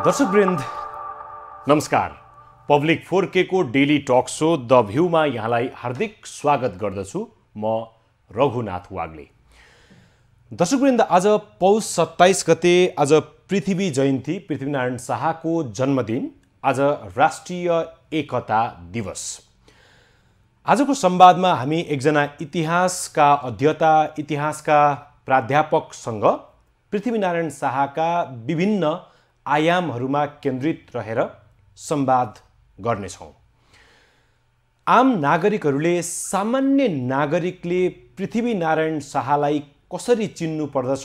दर्शकवृन्द नमस्कार। Public 4K को daily talk show the भ्यूमा यहाँलाई हार्दिक स्वागत गर्दछु। म रघुनाथ वाग्ले। दर्शकवृन्द, आज पौष 27 गते, आज पृथ्वी जयन्ती, पृथ्वीनारायण शाहको जन्मदिन, आज राष्ट्रिय एकता दिवस। आजको संवादमा हामी एकजना इतिहासका अध्येता, इतिहासका प्राध्यापकसँग पृथ्वीनारायण शाहका विभिन्न आयामहरूमा केन्द्रित रहेर संवाद गर्नेछौँ। आम नागरिकहरूले, सामान्य नागरिकले पृथ्वीनारायण शाहलाई कसरी चिन्नु पर्दछ,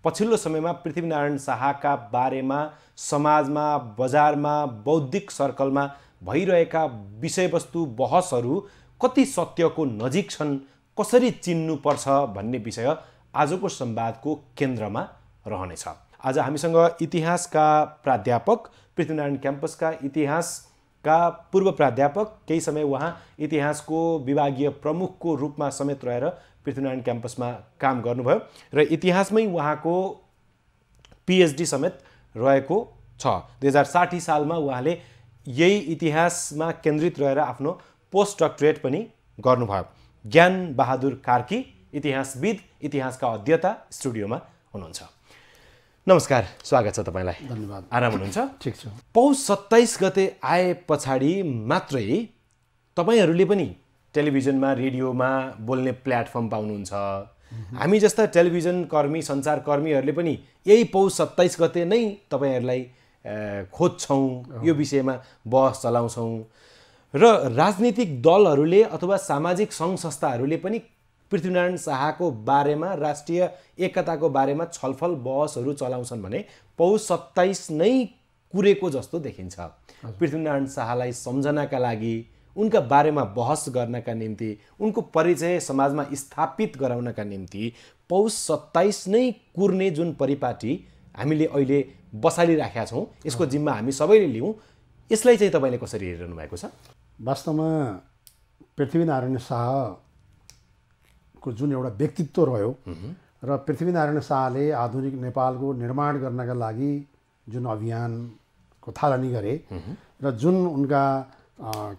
पछिल्लो समयमा पृथ्वीनारायण शाहका बारेमा समाजमा, बजारमा, बौद्धिक सर्कलमा भइरहेका विषयवस्तु, बहसहरू कति सत्यको नजिक छन्, कसरी चिन्नुपर्छ भन्ने विषय आजको संवादको केन्द्रमा रहनेछ। आज हामीसँग इतिहासका प्राध्यापक, पृथ्वीनारायण क्याम्पसका इतिहासका पूर्व प्राध्यापक, केही समय उहाँ इतिहासको विभागीय प्रमुखको रूपमा समेत रहेर पृथ्वीनारायण क्याम्पसमा काम गर्नुभयो र इतिहासमै उहाँको PhD समेत रहेको छ। 2060 सालमा उहाँले यही इतिहासमा केन्द्रित रहेर आफ्नो पोस्ट डक्टरेट पनि गर्नुभयो। ज्ञान बहादुर कार्की, इतिहासविद, इतिहासका अध्येता, स्टुडियोमा हुनुहुन्छ। नमस्कार, स्वागत छ तपाईलाई। धन्यवाद। आराम हुनुहुन्छ? ठीक छ। पौष 27 गते आए पछाडि मात्रै तपाईहरूले पनि टेलिभिजनमा, रेडियोमा बोल्ने प्लेटफर्म पाउनुहुन्छ। हामी जस्ता टेलिभिजन कर्मी, सञ्चारकर्मीहरूले पनि यही पौष 27 गते नै तपाईहरूलाई खोज्छौँ, यो विषयमा बहस चलाउँछौँ र राजनीतिक दलहरूले अथवा सामाजिक सङ्घ संस्थाहरूले पनि पृथ्वीनारायण शाहको बारेमा, राष्ट्रिय एकताको बारेमा छलफल बहसहरू चलाउँछन् भने पौष 27 नै कुरेको जस्तो देखिन्छ। पृथ्वीनारायण शाहलाई सम्झनाका लागि, उनका बारेमा बहस गर्नका निम्ति, उनको परिचय समाजमा स्थापित गराउनका निम्ति पौष 27 नै कुर्ने जुन परिपाटी हामीले अहिले बसालिराखेका छौँ, यसको जिम्मा हामी सबैले लिउँ। यसलाई चाहिँ तपाईँले कसरी हेरिरहनु भएको छ? वास्तवमा पृथ्वीनारायण शाहको जुन एउटा व्यक्तित्व रह्यो र पृथ्वीनारायण शाहले आधुनिक नेपालको निर्माण गर्नका लागि जुन अभियानको थालनी गरे र जुन उनका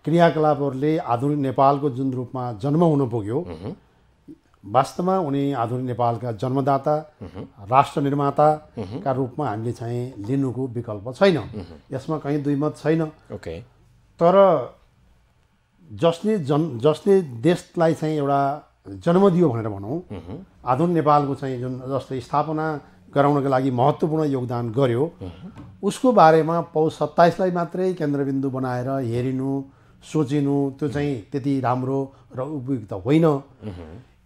क्रियाकलापहरूले आधुनिक नेपालको जुन रूपमा जन्म हुन पुग्यो, वास्तवमा उनी आधुनिक नेपालका जन्मदाता, राष्ट्र निर्माताका रूपमा हामीले चाहिँ लिनुको विकल्प छैन। यसमा कहीँ दुई मत छैन। तर जसले देशलाई चाहिँ एउटा जन्म दियो भनेर भनौँ, आधुनिक नेपालको चाहिँ जुन जसले स्थापना गराउनको लागि महत्त्वपूर्ण योगदान गर्यो, उसको बारेमा पौष 27 लाई मात्रै केन्द्रबिन्दु बनाएर हेरिनु, सोचिनु त्यो चाहिँ त्यति राम्रो र उपयुक्त होइन।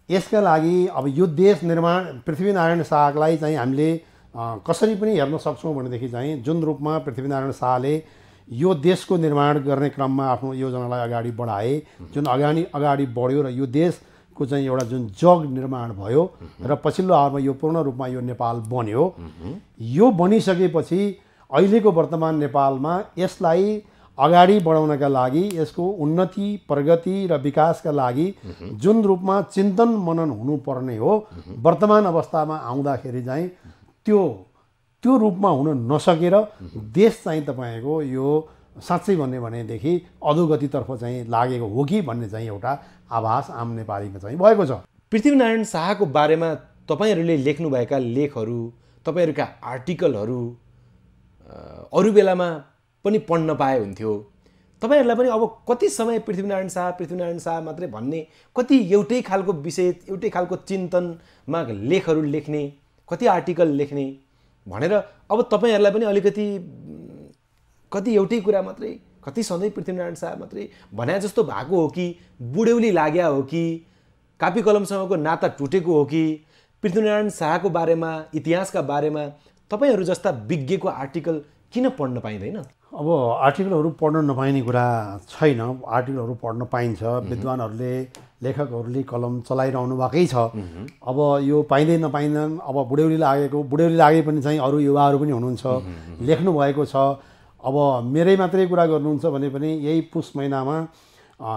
यसका लागि अब यो देश निर्माण पृथ्वीनारायण शाहलाई चाहिँ हामीले कसरी पनि हेर्न सक्छौँ भनेदेखि चाहिँ जुन रूपमा पृथ्वीनारायण शाहले यो देशको निर्माण गर्ने क्रममा आफ्नो योजनालाई अगाडि बढाए, जुन अगाडि बढ्यो र यो देशको चाहिँ एउटा जुन जग निर्माण भयो र पछिल्लो आवरमा यो पूर्ण रूपमा यो नेपाल बन्यो। यो बनिसकेपछि अहिलेको वर्तमान नेपालमा यसलाई अगाडि बढाउनका लागि, यसको उन्नति, प्रगति र विकासका लागि जुन रूपमा चिन्तन मनन हुनुपर्ने हो, वर्तमान अवस्थामा आउँदाखेरि चाहिँ त्यो रूपमा हुन नसकेर देश चाहिँ तपाईँको यो साँच्चै भन्ने भनेदेखि अधोगतितर्फ चाहिँ लागेको हो कि भन्ने चाहिँ एउटा आभास आम नेपालीमा चाहिँ भएको छ। पृथ्वीनारायण शाहको बारेमा तपाईँहरूले लेख्नुभएका लेखहरू, तपाईँहरूका आर्टिकलहरू अरू बेलामा पनि पढ्न पाए हुन्थ्यो। तपाईँहरूलाई पनि अब कति समय पृथ्वीनारायण शाह मात्रै भन्ने, कति एउटै खालको विषय, एउटै खालको चिन्तनमा लेखहरू लेख्ने, कति आर्टिकल लेख्ने भनेर अब तपाईँहरूलाई पनि अलिकति कति एउटै कुरा मात्रै, कति सधैँ पृथ्वीनारायण शाह मात्रै भने जस्तो भएको हो कि, बुढ्यौली लाग्या हो कि, कापी कलमसँगको नाता टुटेको हो कि, पृथ्वीनारायण शाहको बारेमा, इतिहासका बारेमा तपाईँहरू जस्ता विज्ञको आर्टिकल किन पढ्न पाइँदैन? अब आर्टिकलहरू पढ्न नपाइने कुरा छैन। आर्टिकलहरू पढ्न पाइन्छ। विद्वानहरूले, लेखकहरूले कलम चलाइरहनु भएकै छ। अब यो पाइँदै नपाइँदैन। अब बुढ्यौली लागे पनि चाहिँ अरू युवाहरू पनि हुनुहुन्छ, लेख्नु भएको छ। अब मेरै मात्रै कुरा गर्नुहुन्छ भने पनि यही पुष महिनामा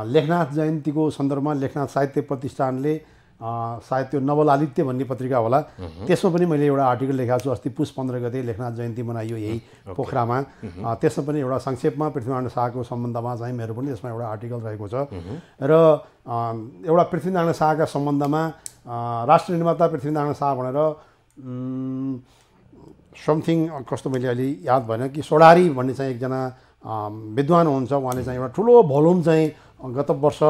लेखनाथ जयन्तीको सन्दर्भमा लेखनाथ साहित्य प्रतिष्ठानले सायद त्यो नवलालित्य भन्ने पत्रिका होला, त्यसमा पनि मैले एउटा आर्टिकल लेखेको छु। अस्ति पुस 15 गते लेखनाथ जयन्ती मनाइयो यही पोखरामा। त्यसमा पनि एउटा संक्षेपमा पृथ्वीनारायण शाहको सम्बन्धमा चाहिँ मेरो पनि यसमा एउटा आर्टिकल रहेको छ। र एउटा पृथ्वीनारायण शाहका सम्बन्धमा राष्ट्र निर्माता पृथ्वीनारायण शाह भनेर समथिङ कस्तो मैले अहिले याद भएन कि सोडारी भन्ने चाहिँ एकजना विद्वान हुनुहुन्छ, उहाँले चाहिँ एउटा ठुलो भोल्युम चाहिँ गत वर्ष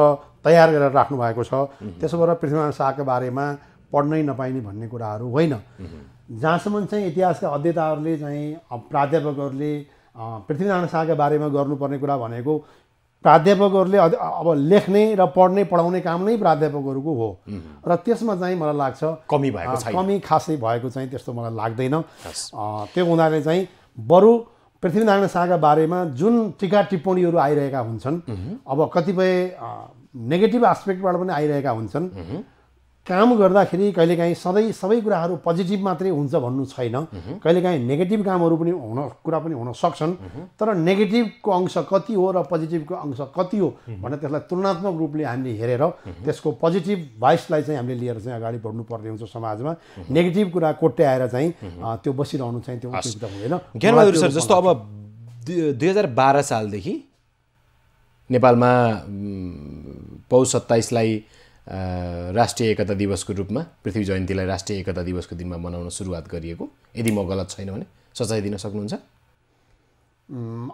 तयार गरेर राख्नु भएको छ। त्यसो भएर पृथ्वीनारायण शाहका बारेमा पढ्नै नपाइने भन्ने कुराहरू होइन। जहाँसम्म चाहिँ इतिहासका अध्येताहरूले चाहिँ प्राध्यापकहरूले पृथ्वीनारायण शाहका बारेमा गर्नुपर्ने कुरा भनेको प्राध्यापकहरूले अब लेख्ने र पढ्ने पढाउने काम नै प्राध्यापकहरूको हो र त्यसमा चाहिँ मलाई लाग्छ कमी खासै भएको चाहिँ त्यस्तो मलाई लाग्दैन। त्यो हुनाले चाहिँ बरु पृथ्वीनारायण शाहका बारेमा जुन टीका टिप्पणीहरू आइरहेका हुन्छन्, अब कतिपय नेगेटिभ एस्पेक्टबाट पनि आइरहेका हुन्छन्, काम गर्दाखेरि कहिलेकाहीँ सबै कुराहरू पोजिटिभ मात्रै हुन्छ भन्नु छैन। कहिलेकाहीँ नेगेटिभ कामहरू पनि हुन सक्छन्, तर नेगेटिभको अंश कति हो र पोजिटिभको अंश कति हो भनेर त्यसलाई तुलनात्मक रूपले हामीले हेरेर त्यसको पोजिटिभ भाइसलाई चाहिँ हामीले लिएर चाहिँ अगाडि बढ्नुपर्ने हुन्छ समाजमा। नेगेटिभ कुरा कोट्याएर चाहिँ त्यो बसिरहनु चाहिँ त्यो उचित हुँदैन। ज्ञानबहादुर सर, जस्तो अब 2012 सालदेखि नेपालमा पौष 27लाई राष्ट्रिय एकता दिवसको रूपमा, पृथ्वी जयन्तीलाई राष्ट्रिय एकता दिवसको दिनमा मनाउन सुरुवात गरिएको, यदि म गलत छैन भने सचाइदिन सक्नुहुन्छ?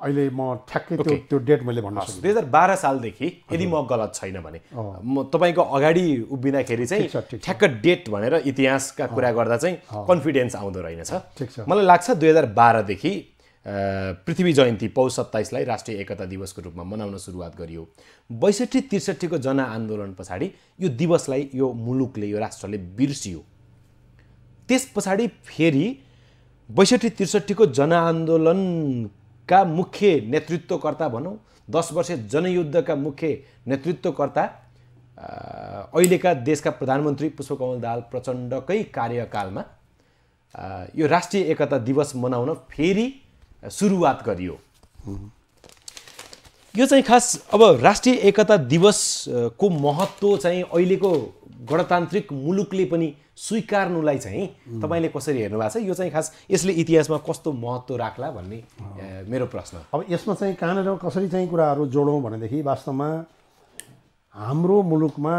अहिले म ठ्याक्कै त्यो डेट मैले भन्न सक्छु। 2012 सालदेखि यदि म गलत छैन भने, म तपाईँको अगाडि उभिँदाखेरि चाहिँ ठ्याक्क डेट भनेर इतिहासका कुरा गर्दा चाहिँ कन्फिडेन्स आउँदो रहेनछ। मलाई लाग्छ 2012 देखि पृथ्वी जयन्ती पौष 27लाई राष्ट्रिय एकता दिवसको रूपमा मनाउन सुरुवात गरियो। 62-63 को जनआन्दोलन पछाडि यो दिवसलाई यो मुलुकले, यो राष्ट्रले बिर्सियो। त्यस पछाडि फेरि 62-63 को जनआन्दोलनका मुख्य नेतृत्वकर्ता भनौँ, 10 वर्षे जनयुद्धका मुख्य नेतृत्वकर्ता अहिलेका देशका प्रधानमन्त्री पुष्पकमल दाहाल प्रचण्डकै कार्यकालमा यो राष्ट्रिय एकता दिवस मनाउन फेरि सुरुवात गरियो। यो चाहिँ खास अब राष्ट्रिय एकता दिवसको महत्त्व चाहिँ अहिलेको गणतान्त्रिक मुलुकले पनि स्वीकार्नुलाई चाहिँ तपाईँले कसरी हेर्नु भएको छ? यो चाहिँ खास यसले इतिहासमा कस्तो महत्त्व राख्ला भन्ने मेरो प्रश्न। अब यसमा चाहिँ कहाँनिर कसरी चाहिँ कुराहरू जोडौँ भनेदेखि वास्तवमा हाम्रो मुलुकमा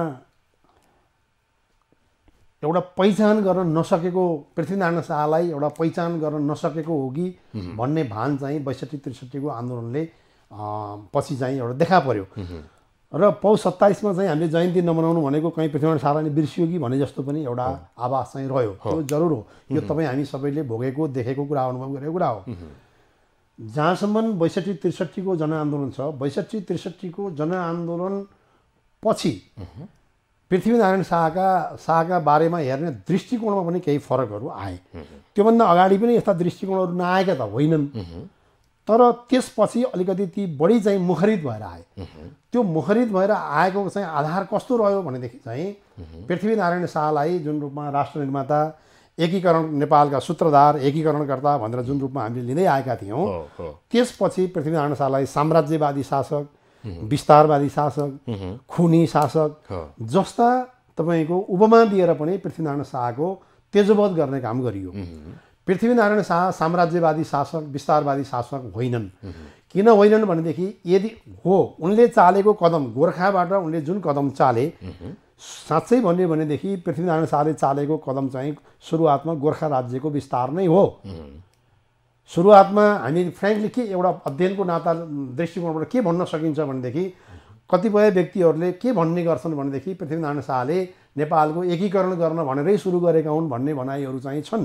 एउटा पहिचान गर्न नसकेको, पृथ्वीनारायण शाहलाई एउटा पहिचान गर्न नसकेको हो कि भन्ने भान चाहिँ 62-63 को आन्दोलनले पछि चाहिँ एउटा देखा पर्यो। र पौष 27मा चाहिँ हामीले जयन्ती नमनाउनु भनेको कहीँ पृथ्वीनारायण शाहलाई बिर्सियो कि भने जस्तो पनि एउटा आभास चाहिँ रह्यो। त्यो जरुर हो, यो तपाईँ हामी सबैले भोगेको देखेको कुरा, अनुभव गरेको कुरा हो। जहाँसम्म 62-63 को जनआन्दोलन छ, 62-63 को जनआन्दोलन पछि पृथ्वीनारायण शाहका बारेमा हेर्ने दृष्टिकोणमा पनि केही फरकहरू आए। त्योभन्दा अगाडि पनि यस्ता दृष्टिकोणहरू नआएका त होइनन्, तर त्यसपछि अलिकति ती बढी चाहिँ मुखरित भएर आए। त्यो मुखरित भएर आएको चाहिँ आधार कस्तो रह्यो भनेदेखि चाहिँ पृथ्वीनारायण शाहलाई जुन रूपमा राष्ट्र निर्माता, एकीकरण, नेपालका सूत्रधार, एकीकरणकर्ता भनेर जुन रूपमा हामीले लिँदै आएका थियौँ, त्यसपछि पृथ्वीनारायण शाहलाई साम्राज्यवादी शासक, विस्तारवादी शासक, खुनी शासक जस्ता तपाईँको उपमा दिएर पनि पृथ्वीनारायण शाहको तेजोवध गर्ने काम गरियो। पृथ्वीनारायण शाह साम्राज्यवादी शासक, विस्तारवादी शासक होइनन्। किन होइनन् भनेदेखि यदि हो, उनले चालेको कदम, गोर्खाबाट उनले जुन कदम चाले, साँच्चै भन्यो भनेदेखि पृथ्वीनारायण शाहले चालेको कदम चाहिँ सुरुवातमा गोर्खा राज्यको विस्तार नै हो। सुरुवातमा हामी फ्रेङ्कली के एउटा अध्ययनको नाता दृष्टिकोणबाट के भन्न सकिन्छ भनेदेखि कतिपय व्यक्तिहरूले के भन्ने गर्छन् भनेदेखि पृथ्वीनारायण शाहले नेपालको एकीकरण गर्न भनेरै सुरु गरेका हुन् भन्ने भनाइहरू चाहिँ छन्।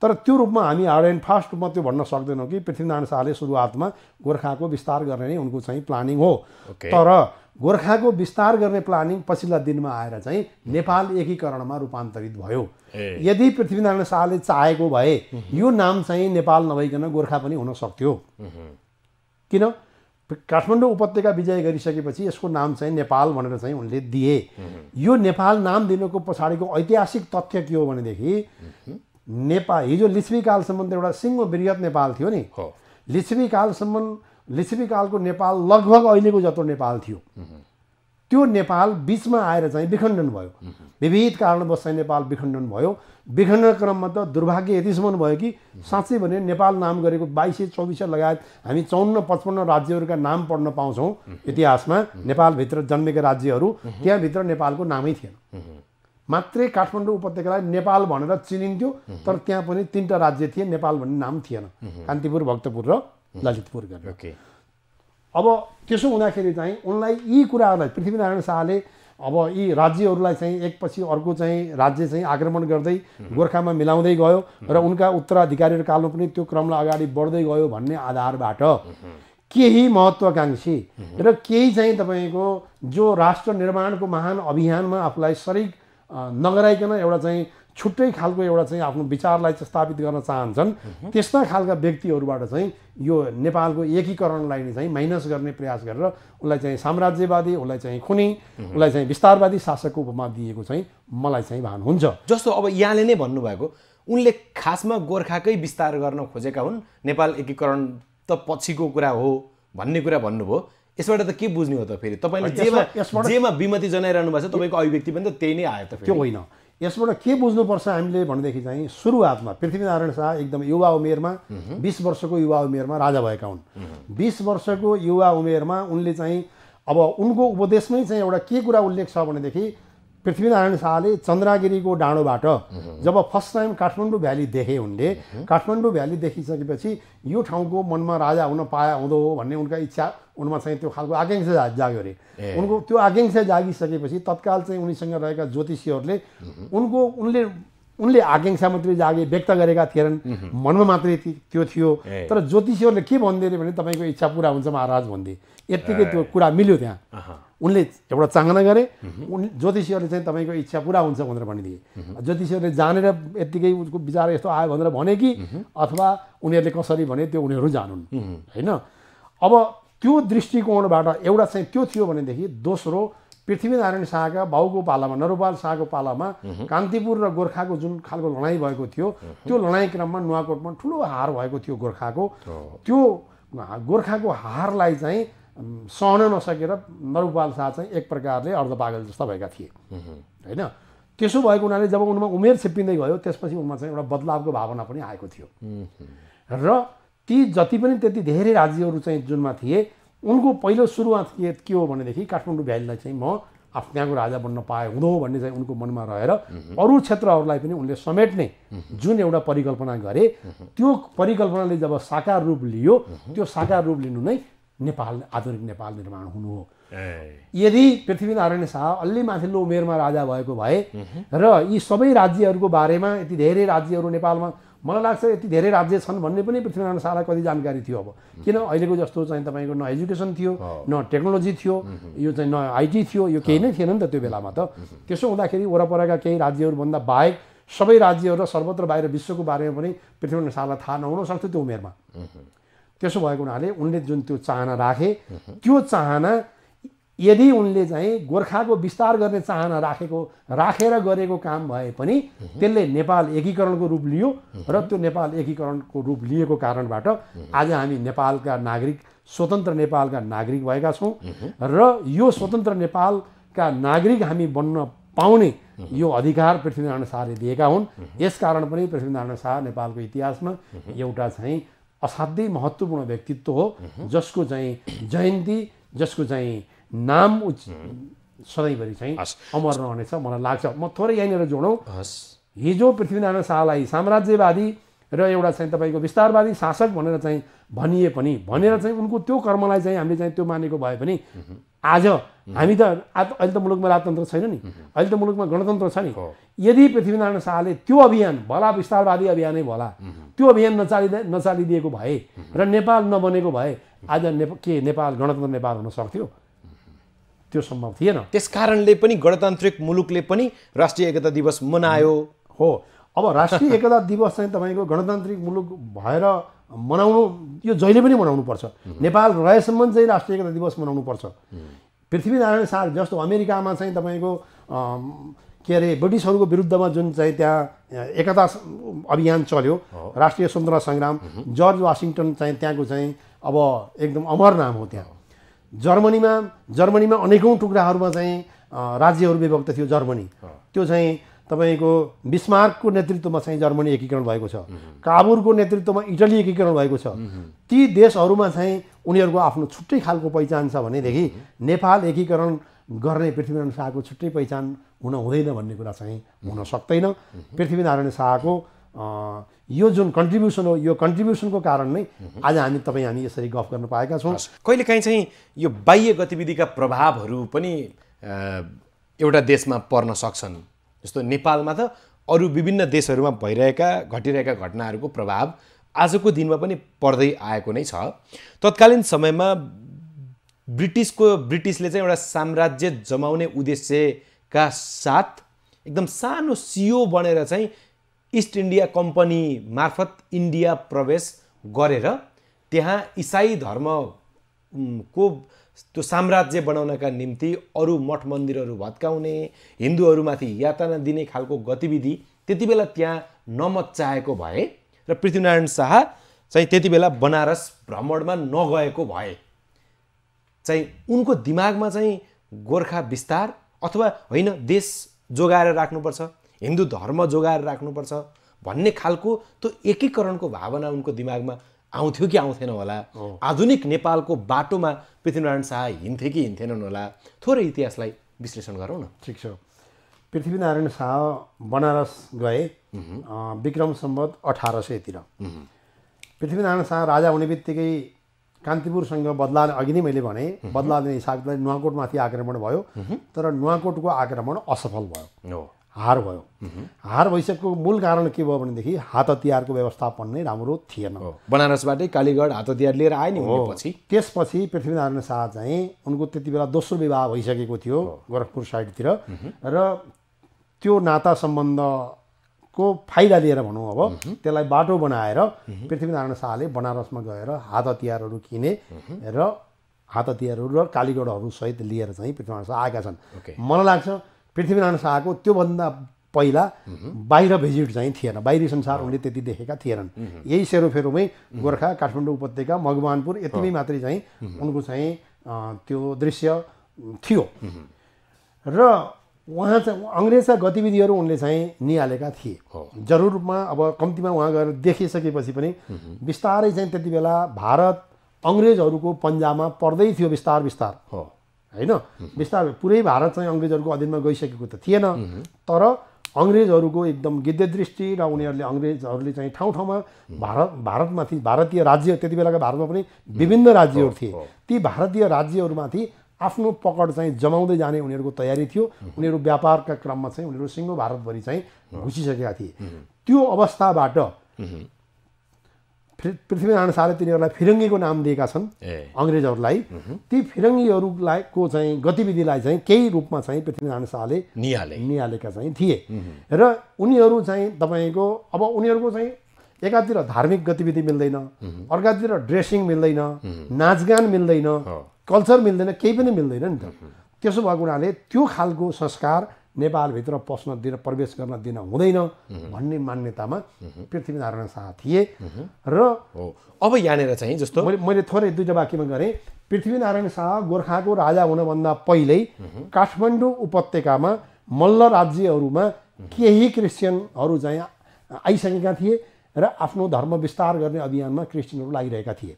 तर त्यो रूपमा हामी हार्ड एन्ड फास्ट रूपमा त्यो भन्न सक्दैनौँ कि पृथ्वीनारायण शाहले सुरुवातमा गोर्खाको विस्तार गर्ने नै उनको चाहिँ प्लानिङ हो। तर गोर्खाको विस्तार गर्ने प्लानिङ पछिल्ला दिनमा आएर चाहिँ नेपाल एकीकरणमा रूपान्तरित भयो। यदि पृथ्वीनारायण शाहले चाहेको भए यो नाम चाहिँ नेपाल नभइकन गोर्खा पनि हुन सक्थ्यो। किन? काठमाडौँ उपत्यका विजय गरिसकेपछि यसको नाम चाहिँ नेपाल भनेर चाहिँ उनले दिए। यो नेपाल नाम दिनुको पछाडिको ऐतिहासिक तथ्य के हो भनेदेखि नेपाल हिजो लिच्छवीकालसम्म एउटा सिङ्गो बृहत नेपाल थियो नि, लिच्छवीकालको नेपाल लगभग अहिलेको जत्रो नेपाल थियो। त्यो नेपाल बिचमा आएर चाहिँ विखण्डन भयो। विविध कारणवश चाहिँ नेपाल विखण्डन भयो। विखण्डन क्रममा त दुर्भाग्य यतिसम्म भयो कि साँच्चै भने नेपाल नाम गरेको 2224 लगायत हामी 54-55 राज्यहरूका नाम पढ्न पाउँछौँ इतिहासमा। नेपालभित्र जन्मेका राज्यहरू, त्यहाँभित्र नेपालको नामै थिएन। मात्रै काठमाडौँ उपत्यकालाई नेपाल भनेर चिनिन्थ्यो, तर त्यहाँ पनि 3टा राज्य थिए, नेपाल भन्ने नाम थिएन। कान्तिपुर, भक्तपुर र ललितपुर गरेर। अब त्यसो हुँदाखेरि चाहिँ उनलाई यी कुराहरूलाई पृथ्वीनारायण शाहले अब यी राज्यहरूलाई चाहिँ एकपछि अर्को चाहिँ राज्य चाहिँ आक्रमण गर्दै गोर्खामा मिलाउँदै गयो र उनका उत्तराधिकारीहरू कालमा पनि त्यो क्रमलाई अगाडि बढ्दै गयो भन्ने आधारबाट केही महत्त्वाकांक्षी र केही चाहिँ तपाईँको जो राष्ट्र निर्माणको महान अभियानमा आफूलाई सरिक नगराइकन एउटा चाहिँ छुट्टै खालको एउटा चाहिँ आफ्नो विचारलाई स्थापित गर्न चाहन्छन्, त्यस्ता खालका व्यक्तिहरूबाट चाहिँ यो नेपालको एकीकरणलाई चाहिँ माइनस गर्ने प्रयास गरेर उसलाई चाहिँ साम्राज्यवादी, उसलाई चाहिँ खुनी, उसलाई चाहिँ विस्तारवादी शासकको उपमा दिएको चाहिँ मलाई चाहिँ भान हुन्छ। जस्तो अब यहाँले नै भन्नुभएको उनले खासमा गोर्खाकै विस्तार गर्न खोजेका हुन्, नेपाल एकीकरण त पछिको कुरा हो भन्ने कुरा भन्नुभयो। यसबाट त के बुझ्ने हो त? फेरि तपाईँले जेमा विमति जनाइरहनु भएको छ तपाईँको अभिव्यक्ति पनि त त्यही नै आयो त? त्यो होइन। यसबाट के बुझ्नुपर्छ हामीले भनेदेखि चाहिँ सुरुवातमा पृथ्वीनारायण शाह एकदम युवा उमेरमा 20 वर्षको युवा उमेरमा राजा भएका हुन्। 20 वर्षको युवा उमेरमा उनले चाहिँ अब उनको उपदेशमै चाहिँ एउटा के कुरा उल्लेख छ भनेदेखि पृथ्वीनारायण शाहले चन्द्रगिरीको डाँडोबाट जब फर्स्ट टाइम काठमाडौँ भ्याली देखे उनले, काठमाडौँ भ्याली देखिसकेपछि यो ठाउँको मनमा राजा हुन पाए हुँदो हो भन्ने उनका इच्छा, उनमा चाहिँ त्यो खालको आकांक्षा जाग्यो अरे। उनको त्यो आकांक्षा जागिसकेपछि तत्काल चाहिँ उनीसँग रहेका ज्योतिषीहरूले उनले आकांक्षा मात्रै जागे व्यक्त गरेका थिएनन्, मनमा मात्रै त्यो थियो। तर ज्योतिषीहरूले के भन्दै अरे भने तपाईँको इच्छा पुरा हुन्छ महाराज भन्दै, यत्तिकै त्यो कुरा मिल्यो त्यहाँ। उनले एउटा चाहना गरे, ज्योतिषीहरूले चाहिँ तपाईँको इच्छा पुरा हुन्छ भनेर भनिदिए। ज्योतिषीहरूले जानेर यत्तिकै उसको विचार यस्तो आयो भनेर भने कि अथवा उनीहरूले कसरी भने त्यो उनीहरू जानुन् होइन। अब त्यो दृष्टिकोणबाट एउटा चाहिँ त्यो थियो भनेदेखि दोस्रो पृथ्वीनारायण शाहका बाउको पालामा, नरौपाल शाहको पालामा कान्तिपुर र गोर्खाको जुन खालको लडाइँ भएको थियो, त्यो लडाइँ क्रममा नुवाकोटमा ठुलो हार भएको थियो गोर्खाको। त्यो गोर्खाको हारलाई चाहिँ सहन नसकेर नरौपाल शाह चाहिँ एक प्रकारले अर्धपागल जस्ता भएका थिए होइन। त्यसो भएको हुनाले जब उनमा उमेर छिप्पिँदै गयो त्यसपछि उनमा चाहिँ एउटा बदलावको भावना पनि आएको थियो र ती जति पनि त्यति धेरै राज्यहरू चाहिँ जुनमा थिए उनको पहिलो सुरुवात के हो भनेदेखि काठमाडौँ भ्यालीलाई चाहिँ म त्यहाँको राजा बन्न पाए हुँदो हो भन्ने चाहिँ उनको मनमा रहेर अरू क्षेत्रहरूलाई पनि उनले समेट्ने जुन एउटा परिकल्पना गरे, त्यो परिकल्पनाले जब साकार रूप लियो, त्यो साकार रूप लिनु नै नेपाल, आधुनिक नेपाल निर्माण हुनु हो। यदि पृथ्वीनारायण शाह अलि माथिल्लो उमेरमा राजा भएको भए र यी सबै राज्यहरूको बारेमा, यति धेरै राज्यहरू नेपालमा, मलाई लाग्छ यति धेरै राज्य छन् भन्ने पनि पृथ्वीनारायण शाहलाई कति जानकारी थियो। अब किन अहिलेको जस्तो चाहिँ तपाईँको न एजुकेसन थियो, न टेक्नोलोजी थियो, यो चाहिँ न आइटी थियो, यो केही नै थिएन नि त त्यो बेलामा त। त्यसो हुँदाखेरि वरपरका केही राज्यहरूभन्दा बाहेक सबै राज्यहरू र सर्वत्र बाहिर विश्वको बारेमा पनि पृथ्वीनारायण शाहलाई थाहा नहुन सक्थ्यो त्यो उमेरमा। त्यसो भएको हुनाले उनले जुन त्यो चाहना राखे, त्यो चाहना यदि उनले चाहिँ गोर्खाको विस्तार गर्ने चाहना राखेर गरेको काम भए पनि त्यसले नेपाल एकीकरणको रूप लियो र त्यो नेपाल एकीकरणको रूप लिएको कारणबाट आज हामी नेपालका नागरिक, स्वतन्त्र नेपालका नागरिक भएका छौँ र यो स्वतन्त्र नेपालका नागरिक हामी बन्न पाउने यो अधिकार पृथ्वीनारायण शाहले दिएका हुन्। यसकारण पनि पृथ्वीनारायण शाह नेपालको इतिहासमा एउटा चाहिँ असाध्यै महत्त्वपूर्ण व्यक्तित्व हो, जसको चाहिँ जयन्ती, जसको चाहिँ नाम सधैँभरि चाहिँ अमर रहनेछ मलाई लाग्छ। म थोरै यहीँनिर जोडौँ, हिजो पृथ्वीनारायण शाहलाई साम्राज्यवादी र एउटा चाहिँ तपाईँको विस्तारवादी शासक भनेर चाहिँ भनिए पनि, भनेर चाहिँ उनको त्यो कर्मलाई चाहिँ हामीले चाहिँ त्यो मानेको भए पनि आज हामी त अहिले त मुलुकमा राजतन्त्र छैन नि, अहिले त मुलुकमा गणतन्त्र छ नि। यदि पृथ्वीनारायण शाहले त्यो अभियान भला विस्तारवादी अभियानै भला त्यो अभियान नचालिदिएको भए र नेपाल नबनेको भए आज नेपाल गणतन्त्र नेपाल हुन सक्थ्यो? त्यो सम्भव थिएन। त्यसकारणले पनि गणतान्त्रिक मुलुकले पनि राष्ट्रिय एकता दिवस मनायो हो। अब राष्ट्रिय एकता दिवस चाहिँ तपाईँको गणतान्त्रिक मुलुक भएर मनाउनु, यो जहिले पनि मनाउनु पर्छ। नेपाल रहेसम्म चाहिँ राष्ट्रिय एकता दिवस मनाउनु पर्छ। पृथ्वीनारायण शाह जस्तो अमेरिकामा चाहिँ तपाईँको के अरे ब्रिटिसहरूको विरुद्धमा जुन चाहिँ त्यहाँ एकता अभियान चल्यो, राष्ट्रिय स्वतन्त्रता सङ्ग्राम, जर्ज वासिङटन चाहिँ त्यहाँको चाहिँ अब एकदम अमर नाम हो त्यहाँ। जर्मनीमा अनेकौँ टुक्राहरूमा चाहिँ राज्यहरू विभक्त थियो जर्मनी। त्यो चाहिँ तपाईँको बिस्मार्कको नेतृत्वमा चाहिँ जर्मनी एकीकरण भएको छ, काबुरको नेतृत्वमा इटली एकीकरण भएको छ। ती देशहरूमा चाहिँ उनीहरूको आफ्नो छुट्टै खालको पहिचान छ भनेदेखि नेपाल एकीकरण गर्ने पृथ्वीनारायण शाहको छुट्टै पहिचान हुन हुँदैन भन्ने कुरा चाहिँ हुन सक्दैन। पृथ्वीनारायण शाहको यो जुन कन्ट्रिब्युसन हो, यो कन्ट्रिब्युसनको कारण नै आज हामी यसरी गफ गर्न पाएका छौँ। कहिलेकाहीँ चाहिँ यो बाह्य गतिविधिका प्रभावहरू पनि एउटा देशमा पर्न सक्छन्। जस्तो नेपालमा त अरू विभिन्न देशहरूमा घटिरहेका घटनाहरूको प्रभाव आजको दिनमा पनि पर्दै आएको नै छ। तत्कालीन समयमा ब्रिटिसले चाहिँ एउटा साम्राज्य जमाउने उद्देश्यका साथ एकदम सानो सियो बनेर चाहिँ इस्ट इन्डिया कम्पनी मार्फत इन्डिया प्रवेश गरेर त्यहाँ इसाई धर्मको त्यो साम्राज्य बनाउनका निम्ति अरू मठ मन्दिरहरू भत्काउने, हिन्दूहरूमाथि यातना दिने खालको गतिविधि त्यति बेला त्यहाँ नमच्चाएको भए र पृथ्वीनारायण शाह चाहिँ त्यति बेला बनारस भ्रमणमा नगएको भए चाहिँ उनको दिमागमा चाहिँ गोर्खा विस्तार अथवा होइन देश जोगाएर राख्नुपर्छ, हिन्दू धर्म जोगाएर राख्नुपर्छ भन्ने खालको त्यो एकीकरणको भावना उनको दिमागमा आउँथ्यो कि आउँथेन होला? आधुनिक नेपालको बाटोमा पृथ्वीनारायण शाह हिँड्थे कि हिँड्थेनन् होला? थोरै इतिहासलाई विश्लेषण गरौँ न। ठिक छ। पृथ्वीनारायण शाह बनारस गए विक्रम सम्वत 1800 पृथ्वीनारायण शाह राजा हुने बित्तिकै कान्तिपुरसँग बदला, अघि नै मैले भने बदला लिने हिसाबले नुवाकोटमाथि आक्रमण भयो, तर नुवाकोटको आक्रमण असफल भयो, हार भयो। हार भइसकेको मूल कारण के भयो भनेदेखि हात हतियारको व्यवस्थापन नै राम्रो थिएन। बनारसबाटै कालीगढ हात हतियार लिएर आए नि पछि। त्यसपछि पृथ्वीनारायण शाह चाहिँ उनको त्यति बेला दोस्रो विवाह भइसकेको थियो गोरखपुर साइडतिर, र त्यो नाता सम्बन्धको फाइदा लिएर भनौँ अब त्यसलाई बाटो बनाएर पृथ्वीनारायण शाहले बनारसमा गएर हात हतियारहरू किने र हात हतियारहरू र कालीगढहरू सहित लिएर चाहिँ पृथ्वीनारायण शाह आएका छन्। मलाई लाग्छ पृथ्वीनारायण शाहको त्योभन्दा पहिला बाहिर भिजिट चाहिँ थिएन, बाहिरी संसार उनले त्यति देखेका थिएनन्। यही सेरोफेरोमै गोर्खा, काठमाडौँ उपत्यका, मकवानपुर यतिमै मात्रै चाहिँ उनको चाहिँ त्यो दृश्य थियो। र उहाँ चाहिँ अङ्ग्रेजका गतिविधिहरू उनले चाहिँ निहालेका थिए। जरुर रूपमा अब कम्तीमा उहाँ गएर देखिसकेपछि पनि बिस्तारै चाहिँ त्यति बेला भारत अङ्ग्रेजहरूको पन्जामा पर्दै थियो बिस्तार होइन। बिस्तार पुरै भारत चाहिँ अङ्ग्रेजहरूको अधीनमा गइसकेको त थिएन, तर अङ्ग्रेजहरूको एकदम गिद्धे दृष्टि र अङ्ग्रेजहरूले चाहिँ ठाउँ ठाउँमा भारतमाथि भारतीय राज्य, त्यति बेलाका भारतमा पनि विभिन्न राज्यहरू थिए, ती भारतीय राज्यहरूमाथि आफ्नो पकड चाहिँ जमाउँदै जाने उनीहरूको तयारी थियो। उनीहरू व्यापारका क्रममा चाहिँ उनीहरू सिङ्गो भारतभरि चाहिँ घुसिसकेका थिए। त्यो अवस्थाबाट पृथ्वीनारायण शाहले तिनीहरूलाई फिरङ्गीको नाम दिएका छन् अङ्ग्रेजहरूलाई। ती फिरङ्गीहरूलाई को चाहिँ गतिविधिलाई चाहिँ केही रूपमा चाहिँ पृथ्वीनारायण शाहले निहालेका चाहिँ थिए। र उनीहरू चाहिँ तपाईँको अब उनीहरूको चाहिँ एकातिर धार्मिक गतिविधि मिल्दैन, अर्कातिर ड्रेसिङ मिल्दैन, नाचगान मिल्दैन, कल्चर मिल्दैन, केही पनि मिल्दैन नि त। त्यसो भएको हुनाले त्यो खालको संस्कार नेपालभित्र पस्न दिन, प्रवेश गर्न दिन हुँदैन भन्ने मान्यतामा पृथ्वीनारायण शाह थिए। र अब यहाँनिर चाहिँ जस्तो मैले थोरै दुईटा वाक्यमा गरेँ, पृथ्वीनारायण शाह गोर्खाको राजा हुनभन्दा पहिल्यै काठमाडौँ उपत्यकामा मल्ल राज्यहरूमा केही क्रिस्चियनहरू चाहिँ आइसकेका थिए र आफ्नो धर्म विस्तार गर्ने अभियानमा क्रिस्चियनहरू लागिरहेका थिए।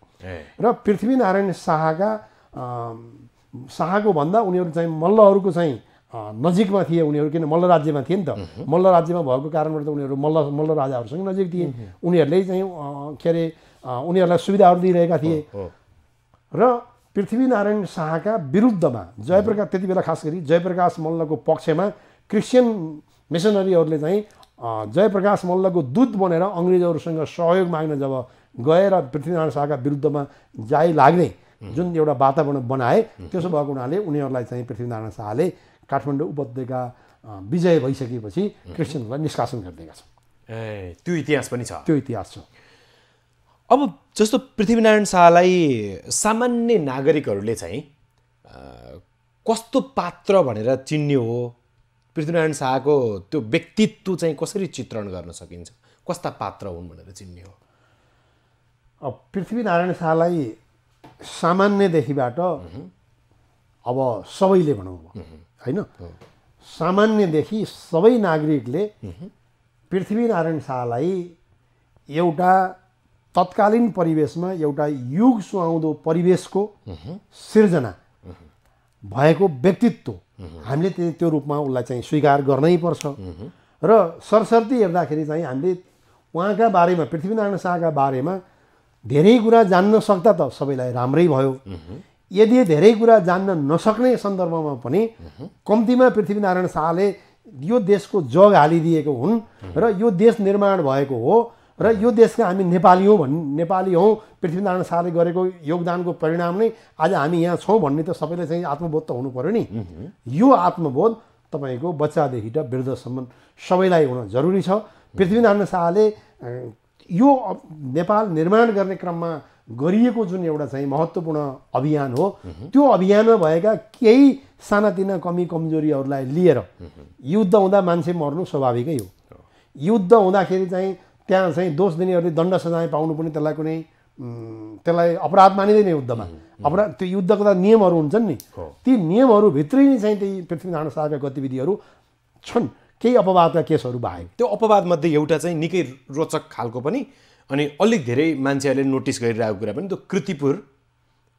र पृथ्वीनारायण शाहको भन्दा उनीहरू चाहिँ मल्लहरूको चाहिँ नजिकमा थिए। उनीहरू किन मल्ल राज्यमा थिए नि त, मल्ल राज्यमा भएको कारणबाट त उनीहरू मल्ल राजाहरूसँग नजिक थिए। उनीहरूले चाहिँ के अरे उनीहरूलाई सुविधाहरू दिइरहेका थिए। र पृथ्वीनारायण शाहका विरुद्धमा जयप्रकाश, त्यति बेला खास गरी जयप्रकाश मल्लको पक्षमा क्रिस्चियन मिसनरीहरूले चाहिँ जयप्रकाश मल्लको दूत बनेर अङ्ग्रेजहरूसँग सहयोग माग्न जब गएर पृथ्वीनारायण शाहका विरुद्धमा जाइ लाग्ने जुन एउटा वातावरण बनाए, त्यसो भएको हुनाले उनीहरूलाई चाहिँ पृथ्वीनारायण शाहले काठमाडौँ उपत्यका विजय भइसकेपछि क्रिस्चियनहरूलाई निष्कासन गरिदिएका छन्। त्यो इतिहास पनि छ, त्यो इतिहास छ। अब जस्तो पृथ्वीनारायण शाहलाई सामान्य नागरिकहरूले चाहिँ कस्तो पात्र भनेर चिन्ने हो? पृथ्वीनारायण शाहको त्यो व्यक्तित्व चाहिँ कसरी चित्रण गर्न सकिन्छ? कस्ता पात्र हुन् भनेर चिन्ने हो? अब पृथ्वीनारायण शाहलाई सामान्यदेखिबाट अब सबैले भनौँ होइन, सामान्यदेखि सबै नागरिकले पृथ्वीनारायण शाहलाई एउटा तत्कालीन परिवेशमा एउटा युग सुहाउँदो परिवेशको सिर्जना भएको व्यक्तित्व हामीले त्यो रूपमा उसलाई चाहिँ स्वीकार गर्नै पर्छ। र सरसर्ती हेर्दाखेरि चाहिँ हामीले उहाँका बारेमा, पृथ्वीनारायण शाहका बारेमा धेरै कुरा जान्न सक्दा त सबैलाई राम्रै भयो। यदि धेरै कुरा जान्न नसक्ने सन्दर्भमा पनि कम्तीमा पृथ्वीनारायण शाहले यो देशको जग हालिदिएको हुन् र यो देश निर्माण भएको हो र यो देशका हामी नेपाली हौँ, पृथ्वीनारायण शाहले गरेको योगदानको परिणाम नै आज हामी यहाँ छौँ भन्ने त सबैलाई चाहिँ आत्मबोध त हुनु पर्यो नि। यो आत्मबोध तपाईँको बच्चादेखि त वृद्धसम्म सबैलाई हुन जरुरी छ। पृथ्वीनारायण शाहले यो नेपाल निर्माण गर्ने क्रममा गरिएको जुन एउटा चाहिँ महत्त्वपूर्ण अभियान हो, त्यो अभियानमा भएका केही सानातिना कमी कमजोरीहरूलाई लिएर युद्ध हुँदा मान्छे मर्नु स्वाभाविकै हो। युद्ध हुँदाखेरि चाहिँ त्यहाँ चाहिँ दोष दिनेहरूले दण्ड सजाय पाउनु पनि त्यसलाई अपराध मानिँदैन युद्धमा। अपराध त्यो युद्धको त नियमहरू हुन्छन् नि, ती नियमहरूभित्रै नै चाहिँ त्यही पृथ्वीनारायण शाहका गतिविधिहरू छन्, केही अपवादका केसहरू बाहेक। त्यो अपवादमध्ये एउटा चाहिँ निकै रोचक खालको पनि अनि अलिक धेरै मान्छेहरूले नोटिस गरिरहेको कुरा पनि त्यो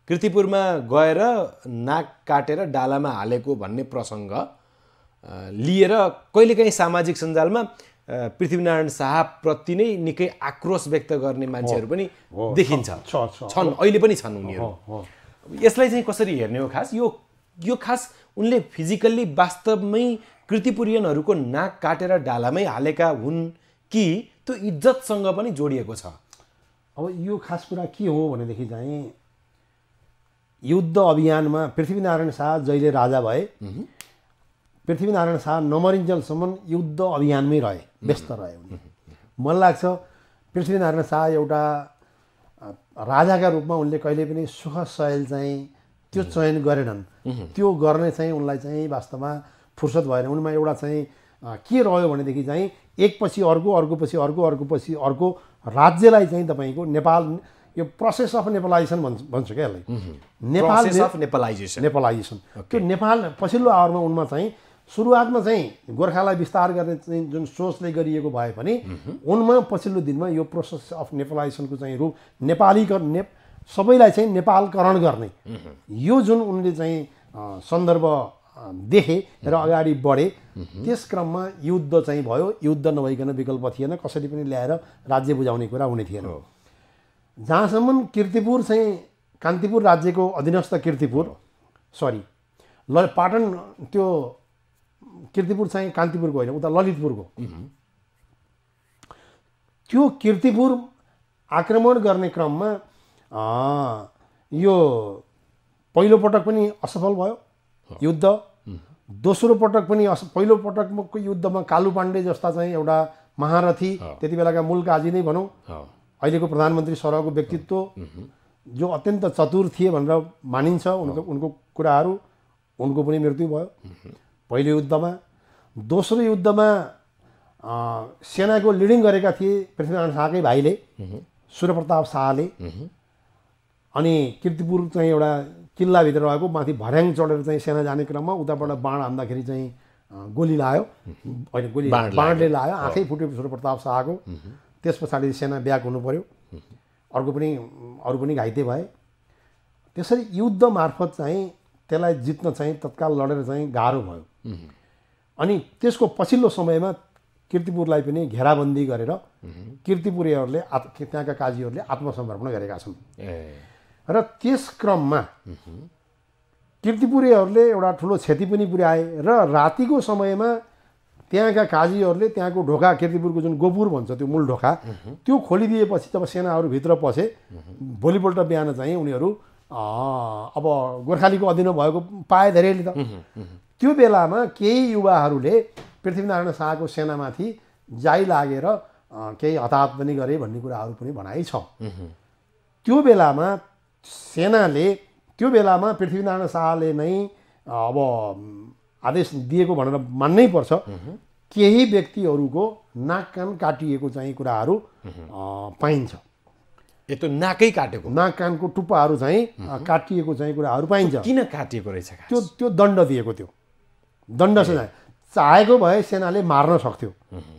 कृतिपुरमा गएर नाक काटेर डालामा हालेको भन्ने प्रसङ्ग लिएर कहिलेकाहीँ सामाजिक सञ्जालमा पृथ्वीनारायण शाहप्रति नै निकै आक्रोश व्यक्त गर्ने मान्छेहरू पनि देखिन्छ, छन्, अहिले पनि छन् उनीहरू। यसलाई चाहिँ कसरी हेर्ने हो खास? यो खास उनले फिजिकल्ली वास्तवमै कृतिपुरियनहरूको नाक काटेर डालामै हालेका हुन् कि त्यो इज्जतसँग पनि जोडिएको छ? अब यो खास कुरा के हो भनेदेखि चाहिँ युद्ध अभियानमा पृथ्वीनारायण शाह जहिले राजा भए पृथ्वीनारायण शाह नमरिन्जेलसम्म युद्ध अभियानमै रहे, व्यस्त रहे। मलाई लाग्छ पृथ्वीनारायण शाह एउटा राजाका रूपमा उनले कहिले पनि सुख शैल चाहिँ त्यो चयन गरेनन्। त्यो गर्ने चाहिँ उनलाई चाहिँ वास्तवमा फुर्सद भएन। उनमा एउटा चाहिँ के रह्यो भनेदेखि चाहिँ एकपछि अर्को, अर्कोपछि अर्को, अर्कोपछि अर्को राज्यलाई चाहिँ तपाईँको नेपाल, यो प्रोसेस अफ नेपालाइजेसन भन्छ क्या यसलाई, नेपालाइजेसन। त्यो नेपाल पछिल्लो आवरमा उनमा चाहिँ सुरुवातमा चाहिँ गोर्खालाई विस्तार गर्ने चाहिँ जुन सोचले गरिएको भए पनि उनमा पछिल्लो दिनमा यो प्रोसेस अफ नेपालाइजेसनको चाहिँ रूप सबैलाई चाहिँ नेपालकरण गर्ने यो जुन उनले चाहिँ सन्दर्भ देखे र अगाडि बढे, त्यस क्रममा युद्ध चाहिँ भयो। युद्ध नभइकन विकल्प थिएन, कसरी पनि ल्याएर राज्य बुझाउने कुरा हुने थिएन। जहाँसम्म किर्तिपुर चाहिँ कान्तिपुर राज्यको अधीनस्थ पाटन, त्यो किर्तिपुर चाहिँ कान्तिपुरको होइन, उता ललितपुरको, त्यो किर्तिपुर आक्रमण गर्ने क्रममा यो पहिलो पटक पनि असफल भयो युद्ध। दोस्रो पटक पनि पहिलो पटकको युद्धमा कालु पाण्डे जस्ता चाहिँ एउटा महारथी, त्यति बेलाका मूल काजी नै भनौँ, अहिलेको प्रधानमन्त्री सरहको व्यक्तित्व जो अत्यन्त चतुर थिए भनेर मानिन्छ, उनको कुराहरू, उनको पनि मृत्यु भयो पहिलो युद्धमा। दोस्रो युद्धमा सेनाको लिडिङ गरेका थिए पृथ्वीनारायण शाहकै भाइले, सूर्यप्रताप शाहले। अनि किर्तिपुर चाहिँ एउटा किल्लाभित्र रहेको माथि भर्याङ चढेर चाहिँ सेना जाने क्रममा उताबाट बाण हान्दाखेरि चाहिँ गोली लाग्यो, होइन बाणले लाग्यो, आँखै फुट्यो सूर्यप्रताप शाहको। त्यस पछाडि सेना ब्याक हुनु पर्यो, अरू पनि घाइते भए। त्यसरी युद्ध मार्फत चाहिँ त्यसलाई जित्न चाहिँ तत्काल लडेर चाहिँ गाह्रो भयो। अनि त्यसको पछिल्लो समयमा किर्तिपुरलाई पनि घेराबन्दी गरेर किर्तिपुरीहरूले, त्यहाँका काजीहरूले आत्मसमर्पण गरेका छन्। र त्यस क्रममा किर्तिपुरीहरूले एउटा ठुलो क्षति पनि पुर्याए र रातिको समयमा त्यहाँका काजीहरूले त्यहाँको ढोका, किर्तिपुरको जुन गोपुर भन्छ त्यो मूल ढोका, त्यो खोलिदिएपछि जब सेनाहरू भित्र पसे, भोलिपल्ट बिहान चाहिँ उनीहरू अब गोर्खालीको अधीन भएको पाए धेरैले त। त्यो बेलामा केही युवाहरूले पृथ्वीनारायण शाहको सेनामाथि जाइ लागेर केही हताहत पनि गरे भन्ने कुराहरू पनि भनाइ छ। त्यो बेलामा पृथ्वीनारायण शाहले नै अब आदेश दिएको भनेर मान्नै पर्छ। केही व्यक्तिहरूको नाक कान काटिएको चाहिँ कुराहरू पाइन्छ। त्यो नाकै काटेको नाक कानको टुप्पाहरू चाहिँ काटिएको चाहिँ कुराहरू पाइन्छ। किन काटिएको रहेछ खास? त्यो दण्ड दिएको थियो, दण्ड सजाय। चाहेको भए सेनाले मार्न सक्थ्यो,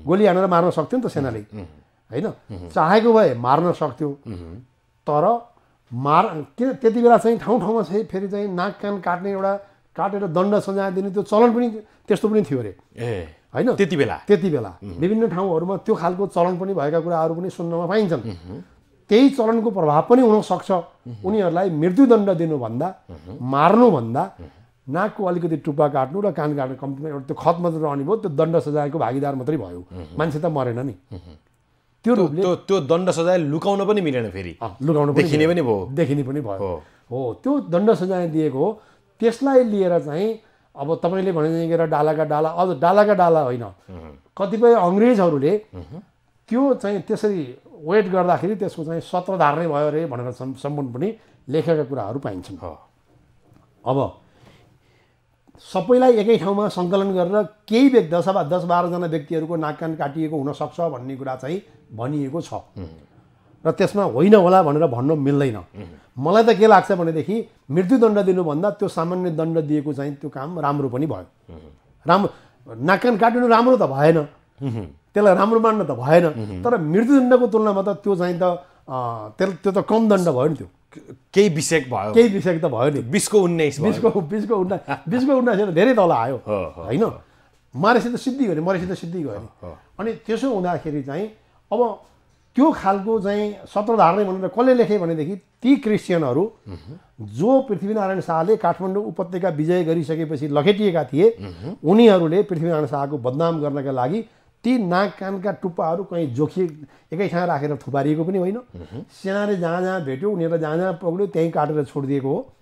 गोली हानेर मार्न सक्थ्यो नि त सेनाले, होइन? चाहेको भए मार्न सक्थ्यो, तर किन त्यति बेला चाहिँ ठाउँ ठाउँमा चाहिँ फेरि चाहिँ नाक कान काट्ने एउटा काटेर दण्ड सजाय दिने त्यो चलन पनि त्यस्तो पनि थियो अरे, होइन? त्यति बेला विभिन्न ठाउँहरूमा त्यो खालको चलन पनि भएका कुराहरू पनि सुन्नमा पाइन्छन्। त्यही चलनको प्रभाव पनि हुनसक्छ। उनीहरूलाई मृत्युदण्ड दिनुभन्दा मार्नुभन्दा नाकको अलिकति टुप्पा काट्नु र कान काट्नु कम्तीमा एउटा त्यो खत मात्र रहने भयो, त्यो दण्ड सजायको भागीदार मात्रै भयो, मान्छे त मरेन नि। त्यो रूपले त्यो दण्ड सजाय लुकाउन पनि मिलेन, फेरि लुकाउनु देखिने पनि भयो, देखिने पनि भयो। हो, त्यो दण्ड सजाय दिएको हो। त्यसलाई लिएर चाहिँ अब तपाईँले भनेर डालाका डाला, अझ डालाका डाला होइन, कतिपय अङ्ग्रेजहरूले त्यो चाहिँ त्यसरी वेट गर्दाखेरि त्यसको चाहिँ सत्रधार नै भयो अरे भनेर सम्पूर्ण पनि लेखेका कुराहरू पाइन्छन्। अब सबैलाई एकै ठाउँमा सङ्कलन गरेर केही व्यक्ति 10-12जना व्यक्तिहरूको नाक कान काटिएको हुनसक्छ भन्ने कुरा चाहिँ भनिएको छ र त्यसमा होइन होला भनेर भन्न मिल्दैन। मलाई त के लाग्छ भनेदेखि मृत्युदण्ड दिनुभन्दा त्यो सामान्य दण्ड दिएको चाहिँ त्यो काम राम्रो पनि भयो। राम्रो नाक कान काटिनु राम्रो त भएन, त्यसलाई राम्रो मान्न त भएन, तर मृत्युदण्डको तुलनामा त त्यो चाहिँ त्यो त कम दण्ड भयो नि। त्यो केही विषेक भयो, केही विषेक त भयो नि। 20-19 धेरै तल आयो, होइन? मारेपछि त सिद्धि गयो नि, मरेपछि त सिद्धि गयो नि। अनि त्यसो हुँदाखेरि चाहिँ अब त्यो खालको चाहिँ सत्रधार नै भनेर कसले लेखे भनेदेखि ती क्रिस्चियनहरू जो पृथ्वीनारायण शाहले काठमाडौँ उपत्यका विजय गरिसकेपछि लखेटिएका थिए, उनीहरूले पृथ्वीनारायण शाहको बदनाम गर्नका लागि ती नाक कानका टुप्पाहरू कहीँ जोखिए एकै ठाउँ राखेर थुपारिएको पनि होइन। सेनाले जहाँ जहाँ भेट्यो उनीहरूलाई जहाँ जहाँ पक्रियो त्यहीँ काटेर छोडिदिएको हो